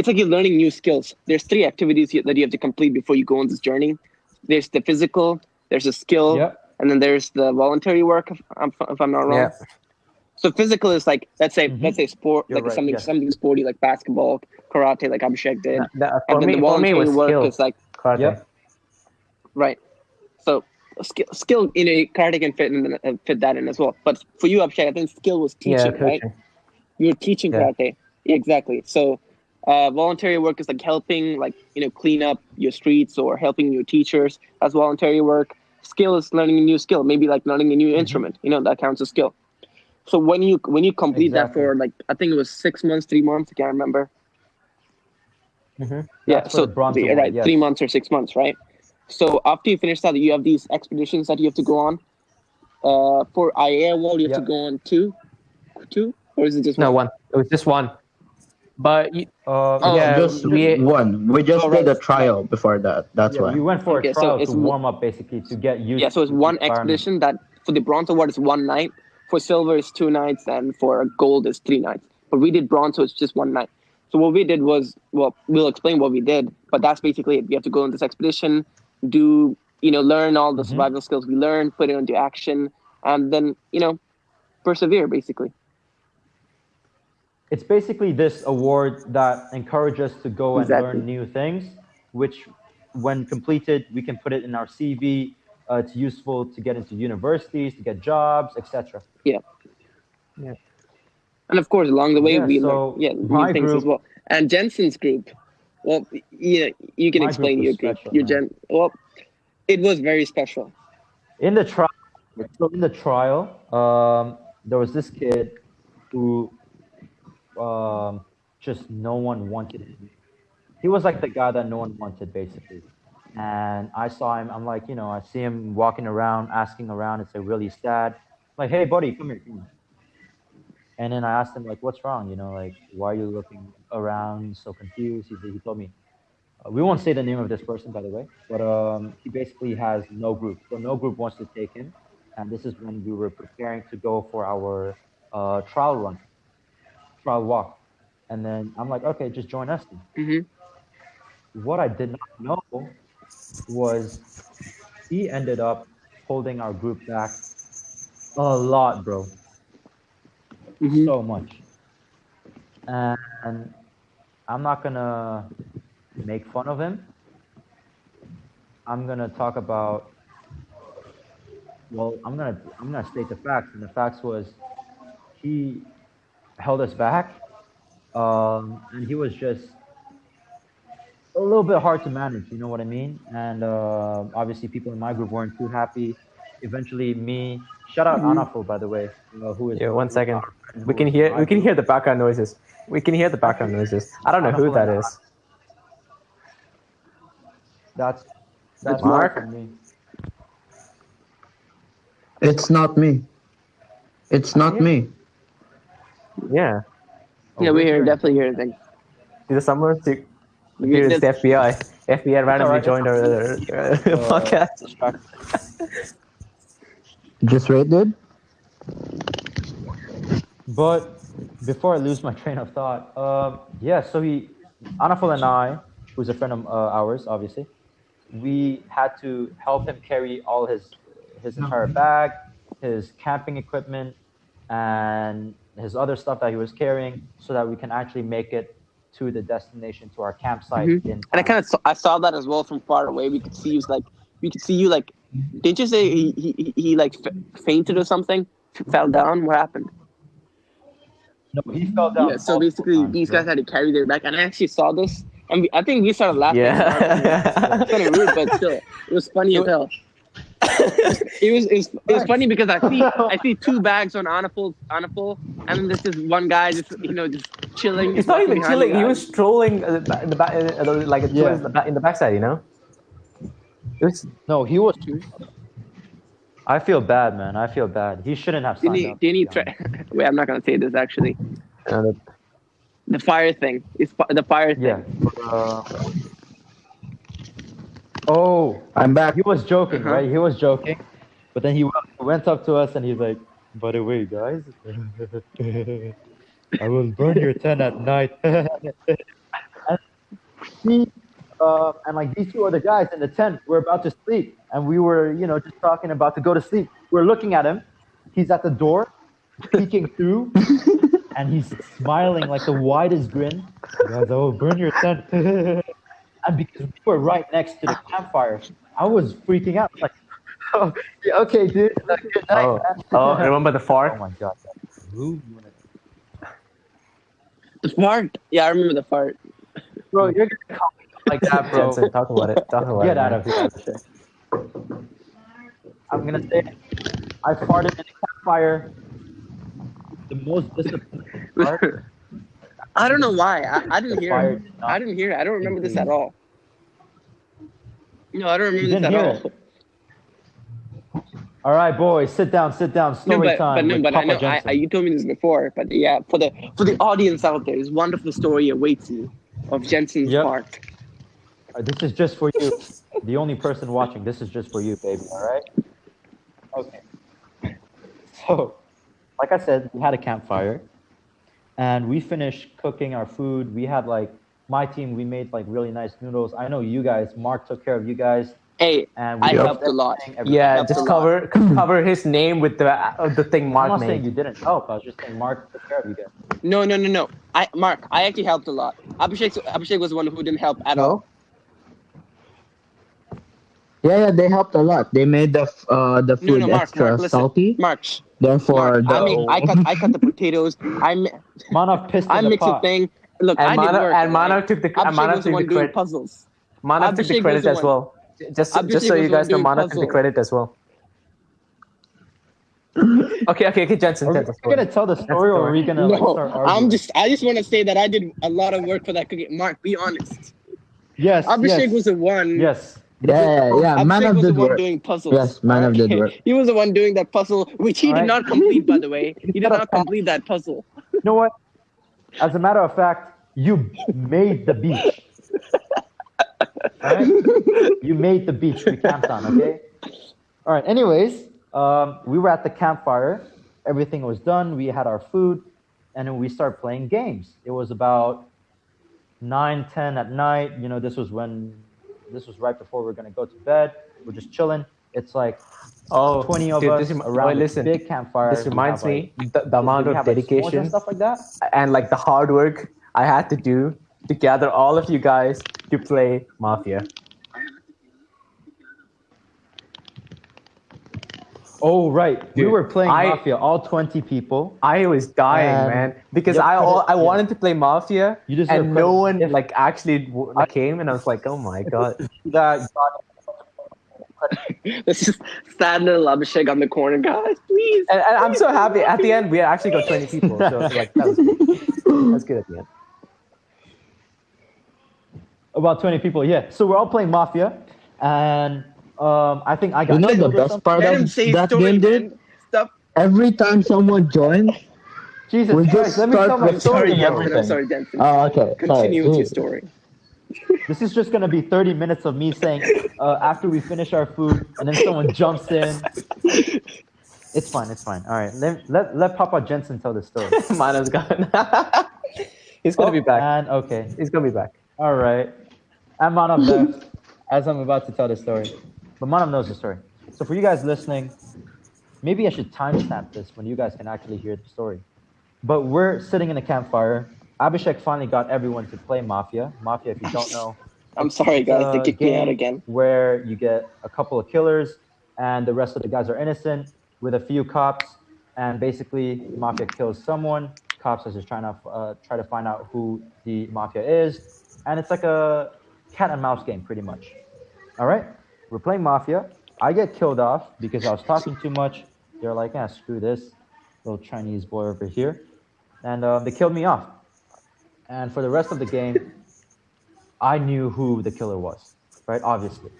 C: you're learning new skills. There's three activities that you have to complete before you go on this journey. There's the physical, there's the skill,
B: Yep.
C: and then there's the voluntary work. If I'm not wrong.
A: Yeah.
C: So physical is like let's say sport,
B: You're
C: like
B: right.
C: something
B: Yes.
C: sporty like basketball, karate, like Abhishek did,
A: For
C: and then the
A: me, it
C: voluntary
A: was
C: work
A: skill.
C: is like
A: Karate.
B: Yep.
C: right. So skill, karate can fit that in as well. But for you, Abhishek, I think skill was
A: Yeah,
C: teaching, right?
A: coaching.
C: You were teaching
A: Yeah.
C: karate, exactly. So voluntary work is like helping, like clean up your streets or helping your teachers. That's voluntary work. Skill is learning a new skill, maybe like learning a new instrument. That counts as skill. So when you complete that
B: Exactly.
C: for like I think it was 6 months, 3 months, I can't remember. Yeah,
B: That's for the
C: so
B: bronze award.
C: right,
B: Yes.
C: 3 months or 6 months, right? So after you finish that, you have these expeditions that you have to go on. For IA wall, you have to
B: Yep.
C: go on two, or is it just
A: No,
C: one?
A: one. It was just one. But
C: Oh,
A: yeah,
D: Just
A: we
D: one. We just
C: right.
D: did a trial before that. That's
B: Yeah, we
D: why.
B: went for a
C: Okay, so
B: trial to
C: it's
B: warm up, basically, to get used
C: yeah, so it's
B: to the
C: one
B: environment.
C: expedition that for the bronze award is one night, for silver is 2 nights, and for gold is 3 nights. But we did bronze, so it's just one night. So what we did was, well, we'll explain what we did, but that's basically it. We have to go on this expedition, do learn all the survival skills we learned, put it into action, and then persevere, basically.
B: It's basically this award that encourages us to go and
C: Exactly.
B: learn new things, which, when completed, we can put it in our CV. It's useful to get into universities, to get jobs, etc.
C: Yeah.
A: yeah.
C: And of course, along the way,
B: Yeah.
C: we learn
B: So
C: new
B: my
C: things as
B: group,
C: well. And Jensen's group, well, you can
B: my group
C: explain
B: was
C: your group.
B: special,
C: Your
B: man.
C: well, it was very special.
B: In the trial, there was this kid who just no one wanted him. He was like the guy that no one wanted, basically. And I saw him. I'm like, I see him walking around, asking around. It's like really sad. Like, hey, buddy, come here, come here. And then I asked him, like, what's wrong? Like, why are you looking around so confused? He told me, we won't say the name of this person, by the way, but he basically has no group. So no group wants to take him. And this is when we were preparing to go for our trial walk. And then I'm like, okay, just join us then.
C: Hmm.
B: What I did not know was he ended up holding our group back a lot, bro.
C: Hmm.
B: So much. And I'm not gonna make fun of him. I'm gonna talk about, well, I'm gonna state the facts. And the facts was he held us back. And he was just a little bit hard to manage. You know what I mean? And obviously, people in my group weren't too happy. Eventually, me shout out Anafo, by the way, who is
A: Yeah, one
B: who is
A: second.
B: our friend
A: We
B: who
A: can
B: was in
A: hear
B: my
A: we can
B: group.
A: hear the background noises. We can hear the background noises. I don't know who
B: Anafo
A: that
B: and
A: is.
B: that's
C: It's
B: far
A: Mark?
C: Mark.
B: from me.
D: It's not me. It's not
B: Yeah.
D: me.
A: Yeah.
B: Oh,
C: Yeah, we
B: we're
C: hear
B: hearing
C: definitely
B: things.
C: hear things.
A: Is someone to
C: We,
A: here is
C: that's,
A: the FBI. FBI
B: It's all
A: randomly
B: right.
A: joined our podcast.
B: Distract.
D: Just wait, dude.
B: But before I lose my train of thought, yeah. So Anafol and I, who's a friend of ours, obviously, we had to help him carry all his entire bag, his camping equipment, and his other stuff that he was carrying, so that we can actually make it to the destination, to our campsite
C: and
B: in
C: I
B: time.
C: I saw that as well from far away. We could see you like. Didn't you say he like fainted or something? Fell down. What happened?
B: No, he fell down
C: Yeah. So
B: multiple
C: basically,
B: times,
C: these guys
B: bro.
C: had to carry their back, and I actually saw this, and I think we started laughing in our group.
A: Yeah.
C: It's kind of rude, but still, it was funny as hell. It was funny because I see two bags on Anapol, and then there's this one guy just just chilling,
A: He's
C: just
A: not
C: walking
A: even
C: behind the
A: chilling. He
C: guy.
A: was strolling in the back, like
B: Yeah.
A: towards the back in the backside. You know. It was,
B: No, he was. I feel bad, man. I feel bad. He shouldn't have signed up.
C: Didn't he
B: To be honest.
C: Wait, I'm not gonna say this actually.
A: uh,
C: The fire thing. It's the fire thing.
B: Yeah. Oh,
D: I'm back.
B: he was joking,
C: Uh-huh.
B: right? He was joking, but then he went up to us and he's like, "By the way, guys, I will burn your tent at night." And he, and like these two other guys in the tent were about to sleep, and we were, just talking about to go to sleep. We're looking at him. He's at the door, peeking through, and he's smiling like the widest grin. Guys, I will burn your tent. And because we were right next to the campfire, I was freaking out. Like, oh, yeah, okay, dude. Good night,
A: oh,
B: man.
A: remember the
B: Oh
A: fart?
B: my god, that's rude.
C: The fart. Yeah, I remember the fart.
B: Bro, you're gonna call me like that, bro.
A: Jensen, talk about it. Talk about
B: Get
A: it.
B: out
A: man.
B: of here. I'm gonna say it. I farted in the campfire. The most disappointing part.
C: I don't know why. I didn't
B: The
C: hear
B: fire
C: it.
B: did not
C: I didn't hear it. I don't remember this at
B: increase.
C: all. No, I don't
B: You
C: remember this
B: didn't
C: at
B: hear
C: all.
B: it. All right, boys, sit down. Story time. With
C: But I
B: Papa
C: know
B: Jensen.
C: you told me this before. But yeah, for the audience out there, this wonderful story awaits you of Jensen's
B: Yep.
C: fart.
B: This is just for you. The only person watching. This is just for you, baby. All right. Okay. So, like I said, we had a campfire, and we finished cooking our food. We had my team. We made really nice noodles. I know you guys. Mark took care of you guys,
C: Hey,
B: and
C: I
B: we
C: helped a lot.
A: Yeah,
C: Helped a
A: just
C: lot.
A: cover his name with the thing
B: I'm
A: Mark
B: not saying
A: made.
B: you didn't help. I was just saying Mark took care of you guys.
C: No. Mark, I actually helped a lot. Abhishek was the one who didn't help at all.
D: Yeah, they helped a lot. They made the food
C: Mark,
D: extra
C: listen.
D: salty.
C: Mark,
D: Therefore,
C: I cut the potatoes.
B: Manav pissed
C: I
B: in the
C: mixed the
B: pot.
C: thing. Look,
A: And
C: I did work.
A: Manav took the
C: Abhishek was the one doing
A: credit.
C: puzzles.
A: Manav took the
C: Abhishek was
A: credit
C: the
A: as
C: one.
A: well. Just
C: Abhishek
A: so
C: was
A: you
C: the one
A: guys know,
C: doing
A: Manav took the
C: puzzle.
A: credit as well. Okay, Jensen.
B: Are we gonna tell the story, or are we gonna
C: No,
B: start arguing?
C: I just want to say that I did a lot of work for that cookie. Mark, be honest.
B: Yes.
C: Abhishek was the one.
B: Yes.
D: yeah. Man
C: Abhishek
D: of
C: was the
D: did
C: one
D: work.
C: doing puzzles.
D: Yes, man of did work.
C: He was the one doing that puzzle, which he did
B: Alright.
C: not complete, by the way. He did
B: Shut up,
C: not complete that puzzle.
B: You know what? As a matter of fact, you made the beach. All right? You made the beach we camped on, okay? All right, anyways, we were at the campfire. Everything was done. We had our food, and then we started playing games. It was about 9, 10 at night. This was right before we were going to go to bed. We're just chilling. It's 20 of us around this big campfire.
A: This reminds me the
B: we
A: amount of
B: have, s'mores
A: dedication
B: and stuff like that.
A: and the hard work I had to do to gather all of you guys to play Mafia.
B: Oh right, we
A: Dude,
B: were playing
A: I-
B: Mafia, all 20 people.
A: I was dying,
B: And
A: man, because
B: yep,
A: I
B: yeah.
A: wanted to play Mafia,
B: You deserve
A: and no
B: credit.
A: one
B: If-
A: like actually came, and I was like, oh my god.
B: That
C: This is sad little Abhishek on the corner, guys. Please.
A: And I'm so happy. At the end, we actually got 20 people, so like that was good. That's good at the end.
B: about 20 people, yeah. So we're all playing Mafia, and I think I got
D: You know the
B: killed or
D: best
B: something.
D: part
C: Let
D: of
C: him say his
D: that
C: story,
D: game, dude?
C: man. Stop.
D: Every time someone joins,
B: Jesus
D: we
B: Christ,
D: just
B: let me tell
D: start
B: my
C: I'm sorry,
B: story.
D: recording
B: now.
C: Jensen. I'm sorry, Jensen.
D: Oh, okay.
C: Continue with your
D: Sorry.
C: story.
B: This is just gonna be 30 minutes of me saying after we finish our food, and then someone jumps in. It's fine. It's fine. All right, let Papa Jensen tell the story.
A: Manav's gone. He's gonna be back.
B: And okay,
A: He's gonna be back.
B: all right. And Manav left as I'm about to tell the story, but Manav knows the story. So for you guys listening, maybe I should timestamp this when you guys can actually hear the story. But we're sitting in a campfire. Abhishek finally got everyone to play Mafia. Mafia, if you don't know,
C: I'm sorry, guys. They
B: a
C: kicked me out
B: game
C: again.
B: where you get a couple of killers and the rest of the guys are innocent with a few cops. And basically, Mafia kills someone. Cops are just trying to try to find out who the Mafia is. And it's like a cat and mouse game, pretty much. All right, we're playing Mafia. I get killed off because I was talking too much. They're like, "Ah, screw this little Chinese boy over here," and they killed me off. And for the rest of the game, I knew who the killer was, right? Obviously.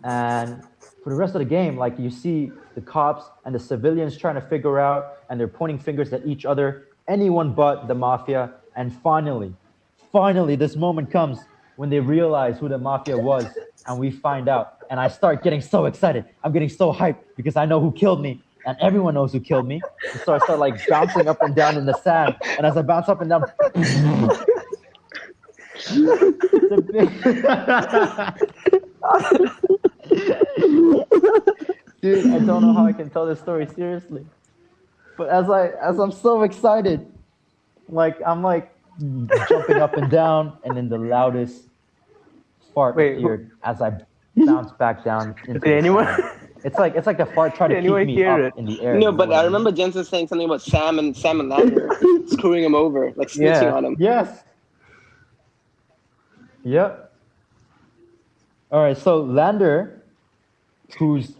B: And for the rest of the game, like you see the cops and the civilians trying to figure out, and they're pointing fingers at each other, anyone but the Mafia. And finally, this moment comes when they realize who the Mafia was, and we find out. And I start getting so excited. I'm getting so hyped because I know who killed me, and everyone knows who killed me. And so I start like bouncing up and down in the sand. And as I bounce up and down, dude, I don't know how I can tell this story seriously. But as I'm so excited, like I'm like jumping up and down, and then the loudest fart appeared as I bounced back down into
A: Did anyone?
B: the sand. It's like the fart trying to
A: Did
B: keep
A: anyone
B: me
A: hear
B: up
A: it?
B: in the air.
C: No,
B: you know
C: but
B: what
C: I
B: mean?
C: remember Jensen saying something about Sam and Lander screwing him over, like snitching
A: Yeah.
C: on him.
B: Yes. Yep. All right. So Lander, who's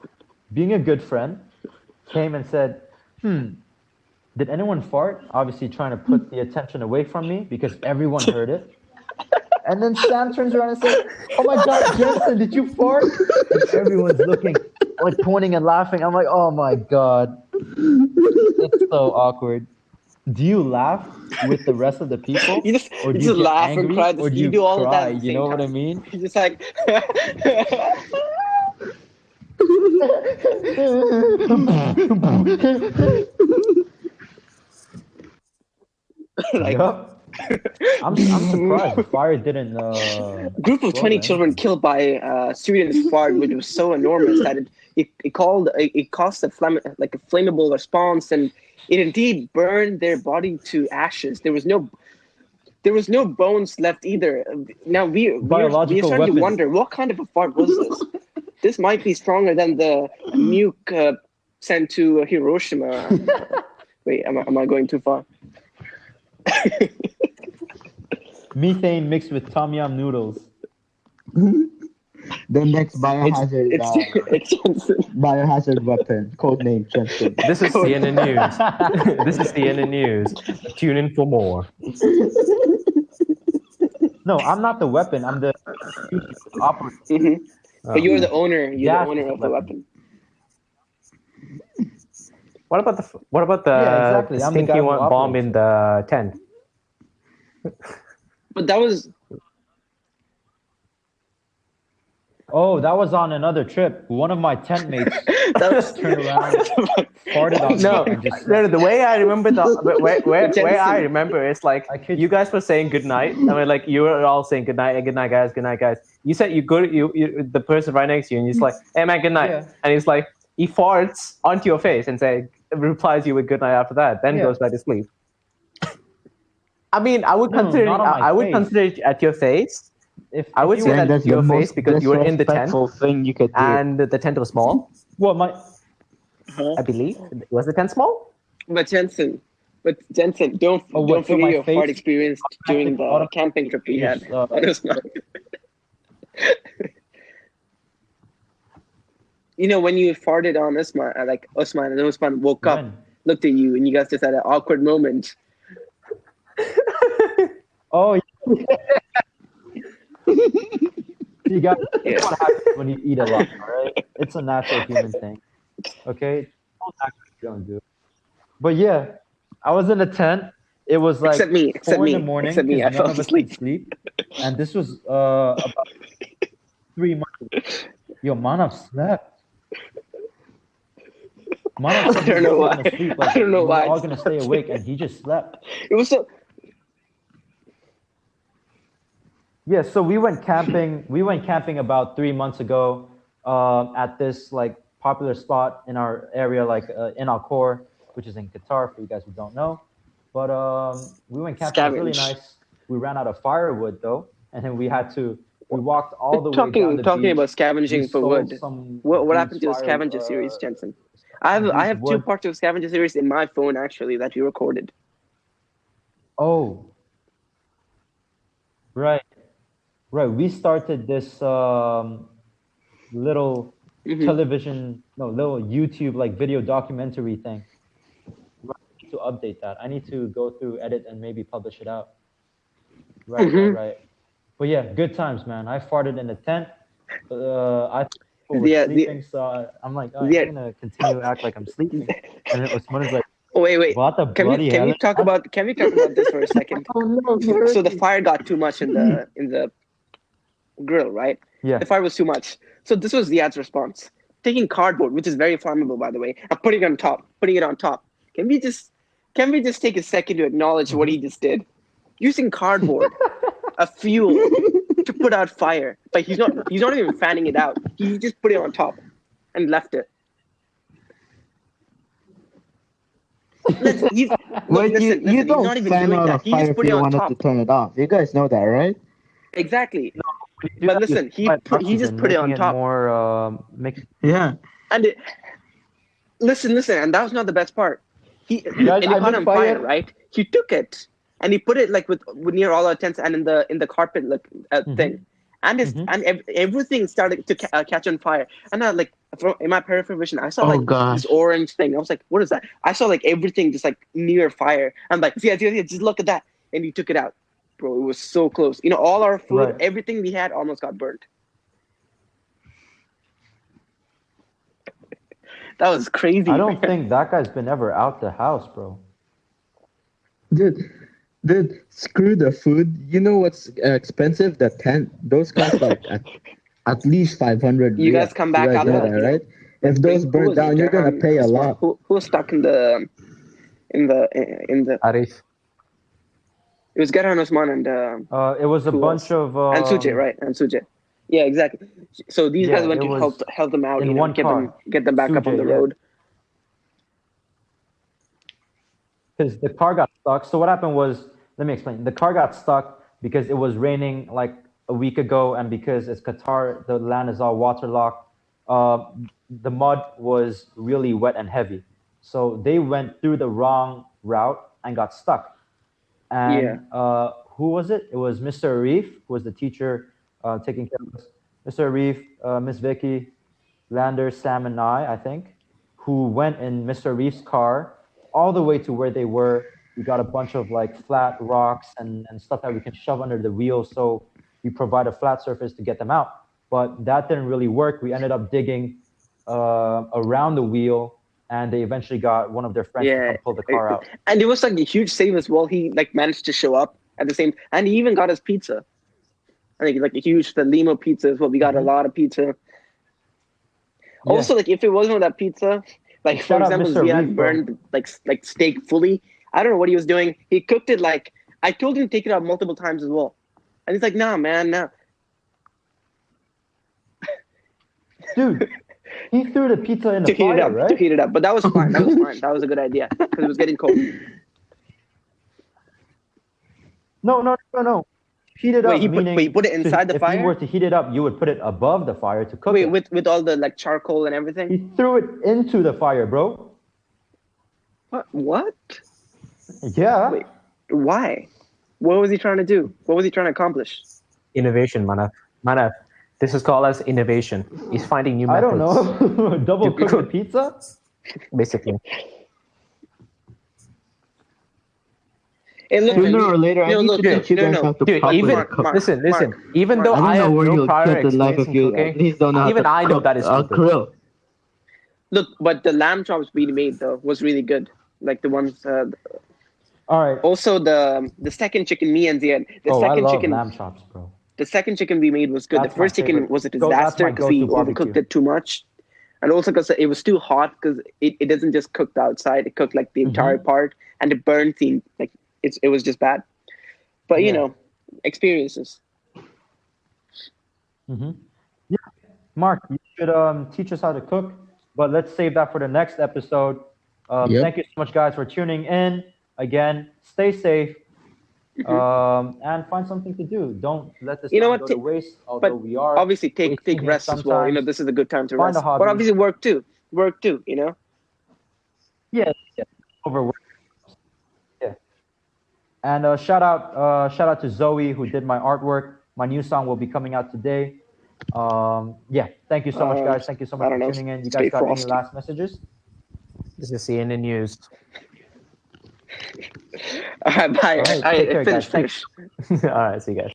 B: being a good friend, came and said, did anyone fart? Obviously trying to put the attention away from me because everyone heard it. And then Sam turns around and says, oh my God, Jensen, did you fart? And everyone's looking, like pointing and laughing. I'm like, oh my God. It's so awkward. Do you laugh with the rest of the people?
C: You just,
B: Or
C: you
B: do
C: just
B: get
C: laugh
B: angry,
C: and cry.
B: or do
C: You do all of that
B: cry?
C: at the
B: You
C: same
B: know
C: time.
B: what I mean?
C: You're just like, like
B: Yup. I'm surprised the fire didn't.
C: group of 20
B: explode or
C: children
B: anything.
C: killed by Sweden's fart, which was so enormous that it caused a flammable response, and it indeed burned their body to ashes. There was no bones left either. Now we're
B: Biological
C: starting to
B: weapon.
C: wonder what kind of a fart was this. This might be stronger than the nuke sent to Hiroshima. Wait, am I going too far?
B: Methane mixed with tom yum noodles.
D: The next biohazard,
C: It's Jensen.
D: biohazard weapon, codename Jensen.
A: This is CNN News. This is CNN News. Tune in for more.
B: No, I'm not the weapon. I'm the operator.
C: Mm-hmm. But you're the owner. You're
B: Gas
C: the owner of the
B: weapon.
C: weapon.
A: What about the
B: Yeah, exactly. I'm the guy
A: stinky
B: who
A: one bomb
B: operates
A: in the tent?
C: But that was
B: Oh, that was on another trip. One of my tent mates
C: that was
B: turned around, farted on
A: No,
B: me, and just
A: no, the way I remember where I
C: Jensen.
A: remember it's like
B: I kid
A: you guys were saying good night. I mean, like you were all saying good night, guys, good night, guys. You said you go to you the person right next to you, and he's like, hey man, good night,
B: Yeah.
A: and he's like he farts onto your face and replies you with good night after that, then
B: Yeah.
A: goes back to sleep. I mean, I would
B: No,
A: consider
B: not on my
A: I would
B: face.
A: consider it at your face. I would
B: you
A: say
B: were-
A: that
D: That's
A: to your
D: the
A: face
D: most
A: because you were in the tent
D: disrespectful thing you could do.
A: and the tent was small.
B: Well, my
C: Uh-huh.
A: I believe. Was the tent small?
C: But Jensen, don't
B: Oh,
C: don't
B: so
C: forget
B: my
C: your fart
B: face
C: experience during the
B: automatically
C: camping trip we had.
B: just,
C: On Usman. You know when you farted on Usman, like Usman, and Usman woke up,
B: when?
C: looked at you, and you guys just had an awkward moment.
B: Oh, you got
C: Yeah.
B: what happens when you eat a lot, all right? It's a natural human thing. Okay? Don't act like you don't do it. But yeah, I was in a tent. It was like
C: Except
B: 4 in the
C: me,
B: morning
C: except me.
B: because
C: I
B: none
C: fell
B: of us can
C: asleep.
B: sleep. And this was about 3 months ago. Yo, Manav slept. Manav
C: I
B: said he
C: don't know
B: wasn't
C: why.
B: gonna sleep.
C: I
B: Like
C: don't know
B: we were
C: why.
B: all gonna stay awake, and he just slept.
C: It was so.
B: Yeah, so we went camping. We went camping about 3 months ago at this like popular spot in our area, like in Alcor, which is in Qatar. For you guys who don't know, but we went camping. It was really
C: Scavenge.
B: nice. We ran out of firewood though, and then we had to. We walked all the way down
C: Talking
B: the
C: talking about
B: beach. We
C: scavenging for
B: stole
C: wood.
B: some
C: What happened
B: dude's
C: to the
B: fire,
C: scavenger series, Jensen? I
B: some dude's
C: have two
B: wood.
C: parts of scavenger series in my phone actually that we recorded.
B: Oh, right, right. We started this little
C: Hmm.
B: television, no, little YouTube like video documentary thing. Right, I need to update that. I need to go through, edit, and maybe publish it out. Right, right,
C: Hmm.
B: right. But yeah, good times, man. I farted in the tent. I thought people were
C: The
B: sleeping, so I'm like, all right, I'm
C: the
B: gonna continue to act like I'm sleeping. And then Osman is like,
C: oh wait.
B: what the bloody
C: Can
B: hell
C: we
B: is
C: talk
B: that?
C: about this for a second?
D: Oh no, he
C: So
D: heard
C: the
D: me.
C: fire got too much in the grill, right?
B: Yeah.
C: The fire was too much. So this was Ziad's response. Taking cardboard, which is very flammable by the way, and putting it on top. Can we just take a second to acknowledge what
B: Mhm.
C: he just did? Using cardboard, a fuel to put out fire. But he's not even fanning it out. He just put it on top and left it. He's look,
D: But you
C: listen, he's
D: don't
C: not even
D: fan
C: doing
D: out a
C: that. He
D: fire
C: just
D: if
C: put it
D: you
C: on
D: wanted to
C: top.
D: turn it off. You guys know that, right?
C: Exactly.
B: When you do
C: But
B: that, you
C: listen,
B: apply
C: he just
B: oxygen,
C: put it
B: making
C: on
B: it
C: top.
B: more, making.
D: Yeah.
C: And listen, and that was not the best part.
B: Guys,
C: And it
B: I
C: caught
B: made
C: on fire,
B: fire.
C: right? He took it and he put it like with near all our tents and in the carpet like thing,
B: Mm-hmm.
C: and
B: Mm-hmm.
C: everything started to catch on fire. And I like in my peripheral vision, I saw
D: Oh
C: like this
D: gosh.
C: orange thing. I was like, what is that? I saw like everything just like near fire. I'm like, yeah, just look at that. And he took it out, bro. It was so close. You know, all our food,
B: Right.
C: everything we had almost got burnt. That was
B: I
C: crazy,
B: don't
C: man.
B: think that guy's been ever out the house, bro.
D: Dude, screw the food. You know what's expensive? The tent. Those cost like at least 500
C: You
D: riyal.
C: guys come
D: You
C: back
D: guys know
C: after
D: that,
B: Yeah.
C: you know.
D: right? If
C: Wait,
D: those
C: who
D: burn
C: was it?
D: down, you're gonna
C: Jahan,
D: pay a
C: Usman.
D: lot.
C: Who was stuck in the?
A: Arif.
C: It was Gerhan Usman and
B: It was a
C: who
B: bunch
C: else?
B: of
C: And Sujay, right? And Sujay. Yeah, exactly. So these
B: yeah,
C: guys went
B: it
C: to
B: was
C: help them out. You
B: in
C: know,
B: one car.
C: get them back up on the
B: Sujay, yeah.
C: road.
B: Because the car got stuck. So what happened was, let me explain. The car got stuck because it was raining like a week ago, and because it's Qatar, the land is all waterlogged. Uh, the mud was really wet and heavy, so they went through the wrong route and got stuck.
C: Yeah,
B: And who was it? It was Mr. Arif, who was the teacher taking care of us. Mr. Arif, Miss Vicky, Lander, Sam, and I think, who went in Mr. Arif's car all the way to where they were. We got a bunch of like flat rocks and stuff that we can shove under the wheel, so we provide a flat surface to get them out. But that didn't really work. We ended up digging around the wheel, and they eventually got one of their friends to
C: yeah.
B: come pull the car out.
C: And it was like a huge save as well. He like managed to show up at the same, and he even got his pizza. I think like a huge the limo pizza as well. We got a
B: Mhm.
C: lot of pizza.
B: Yeah.
C: Also, like if it wasn't for that pizza, like for
B: Shout out
C: example,
B: Mr.
C: Ziad
B: Reef, bro.
C: burned like steak fully. I don't know what he was doing. He cooked it like I told him to take it out multiple times as well, and he's like, "Nah, man, nah."
B: Dude, he threw the pizza in the
C: To heat it
B: fire,
C: up,
B: right?
C: But that was fine. That was fine. That was a good idea because it was getting cold.
B: No, no, no, no. Heat it up,
C: Wait,
B: meaning
C: you put it inside the
B: if you
C: fire?
B: were to heat it up, you would put it above the fire to cook
C: Wait,
B: it.
C: with all the like charcoal and everything?
B: He threw it into the fire, bro.
C: What?
B: Yeah.
C: Wait, why? What was he trying to do? What was he trying to accomplish?
A: Innovation, Manav. This is called as innovation. He's finding new
B: I
A: methods.
B: don't know. Double
A: You
B: cook
A: could-
B: the pizza?
A: Basically.
C: Hey, look,
D: Sooner or later, I need
C: look,
D: to teach you guys how to
A: Dude,
D: properly
A: even
D: cook.
A: listen.
C: Mark,
A: Even though
D: I don't
A: I
D: know
A: have
D: where
A: no
D: you'll
A: prior
D: get the life
A: experience
D: if
A: in
D: you
A: cooking,
D: at least don't know
A: even
D: how to
A: I know
D: cook
A: that is
D: a
A: stupid.
D: krill.
C: look, but the lamb chops we made though was really good. Like the ones.
B: All right.
C: Also, the second chicken, me and Ziad. The
B: I
C: second
B: love
C: chicken.
B: lamb chops, bro.
C: The second chicken we made was good.
B: That's
C: The first
B: my
C: chicken
B: favorite.
C: was a
B: That's my
C: disaster because we
B: go-to barbecue.
C: overcooked it too much. And also because it was too hot because it doesn't just cook the outside. It cooked like the entire part and the burn thing. Like it was just bad. But you
B: Yeah.
C: know, experiences.
B: Yeah. Mark, you should teach us how to cook, but let's save that for the next episode.
D: Yep.
B: Thank you so much, guys, for tuning in. Again, stay safe and find something to do. Don't let this
C: You know
B: time
C: what?
B: go to waste, although
C: But
B: we are
C: obviously take
B: wasting it
C: rest as well. You know,
B: sometimes.
C: this is a good time to
B: Find a
C: rest.
B: hobby.
C: But obviously work too. You know.
B: Yeah, overwork. Yeah. And shout out to Zoe who did my artwork. My new song will be coming out today. Yeah, thank you so much, guys. Thank you so
C: I
B: much
C: don't
B: for
C: know.
B: tuning in. You
C: Stay
B: guys got any
C: frosty.
B: last messages?
A: This is CNN News.
C: All right, bye.
B: All right, take care, guys.
C: Finish.
A: All right, see you guys.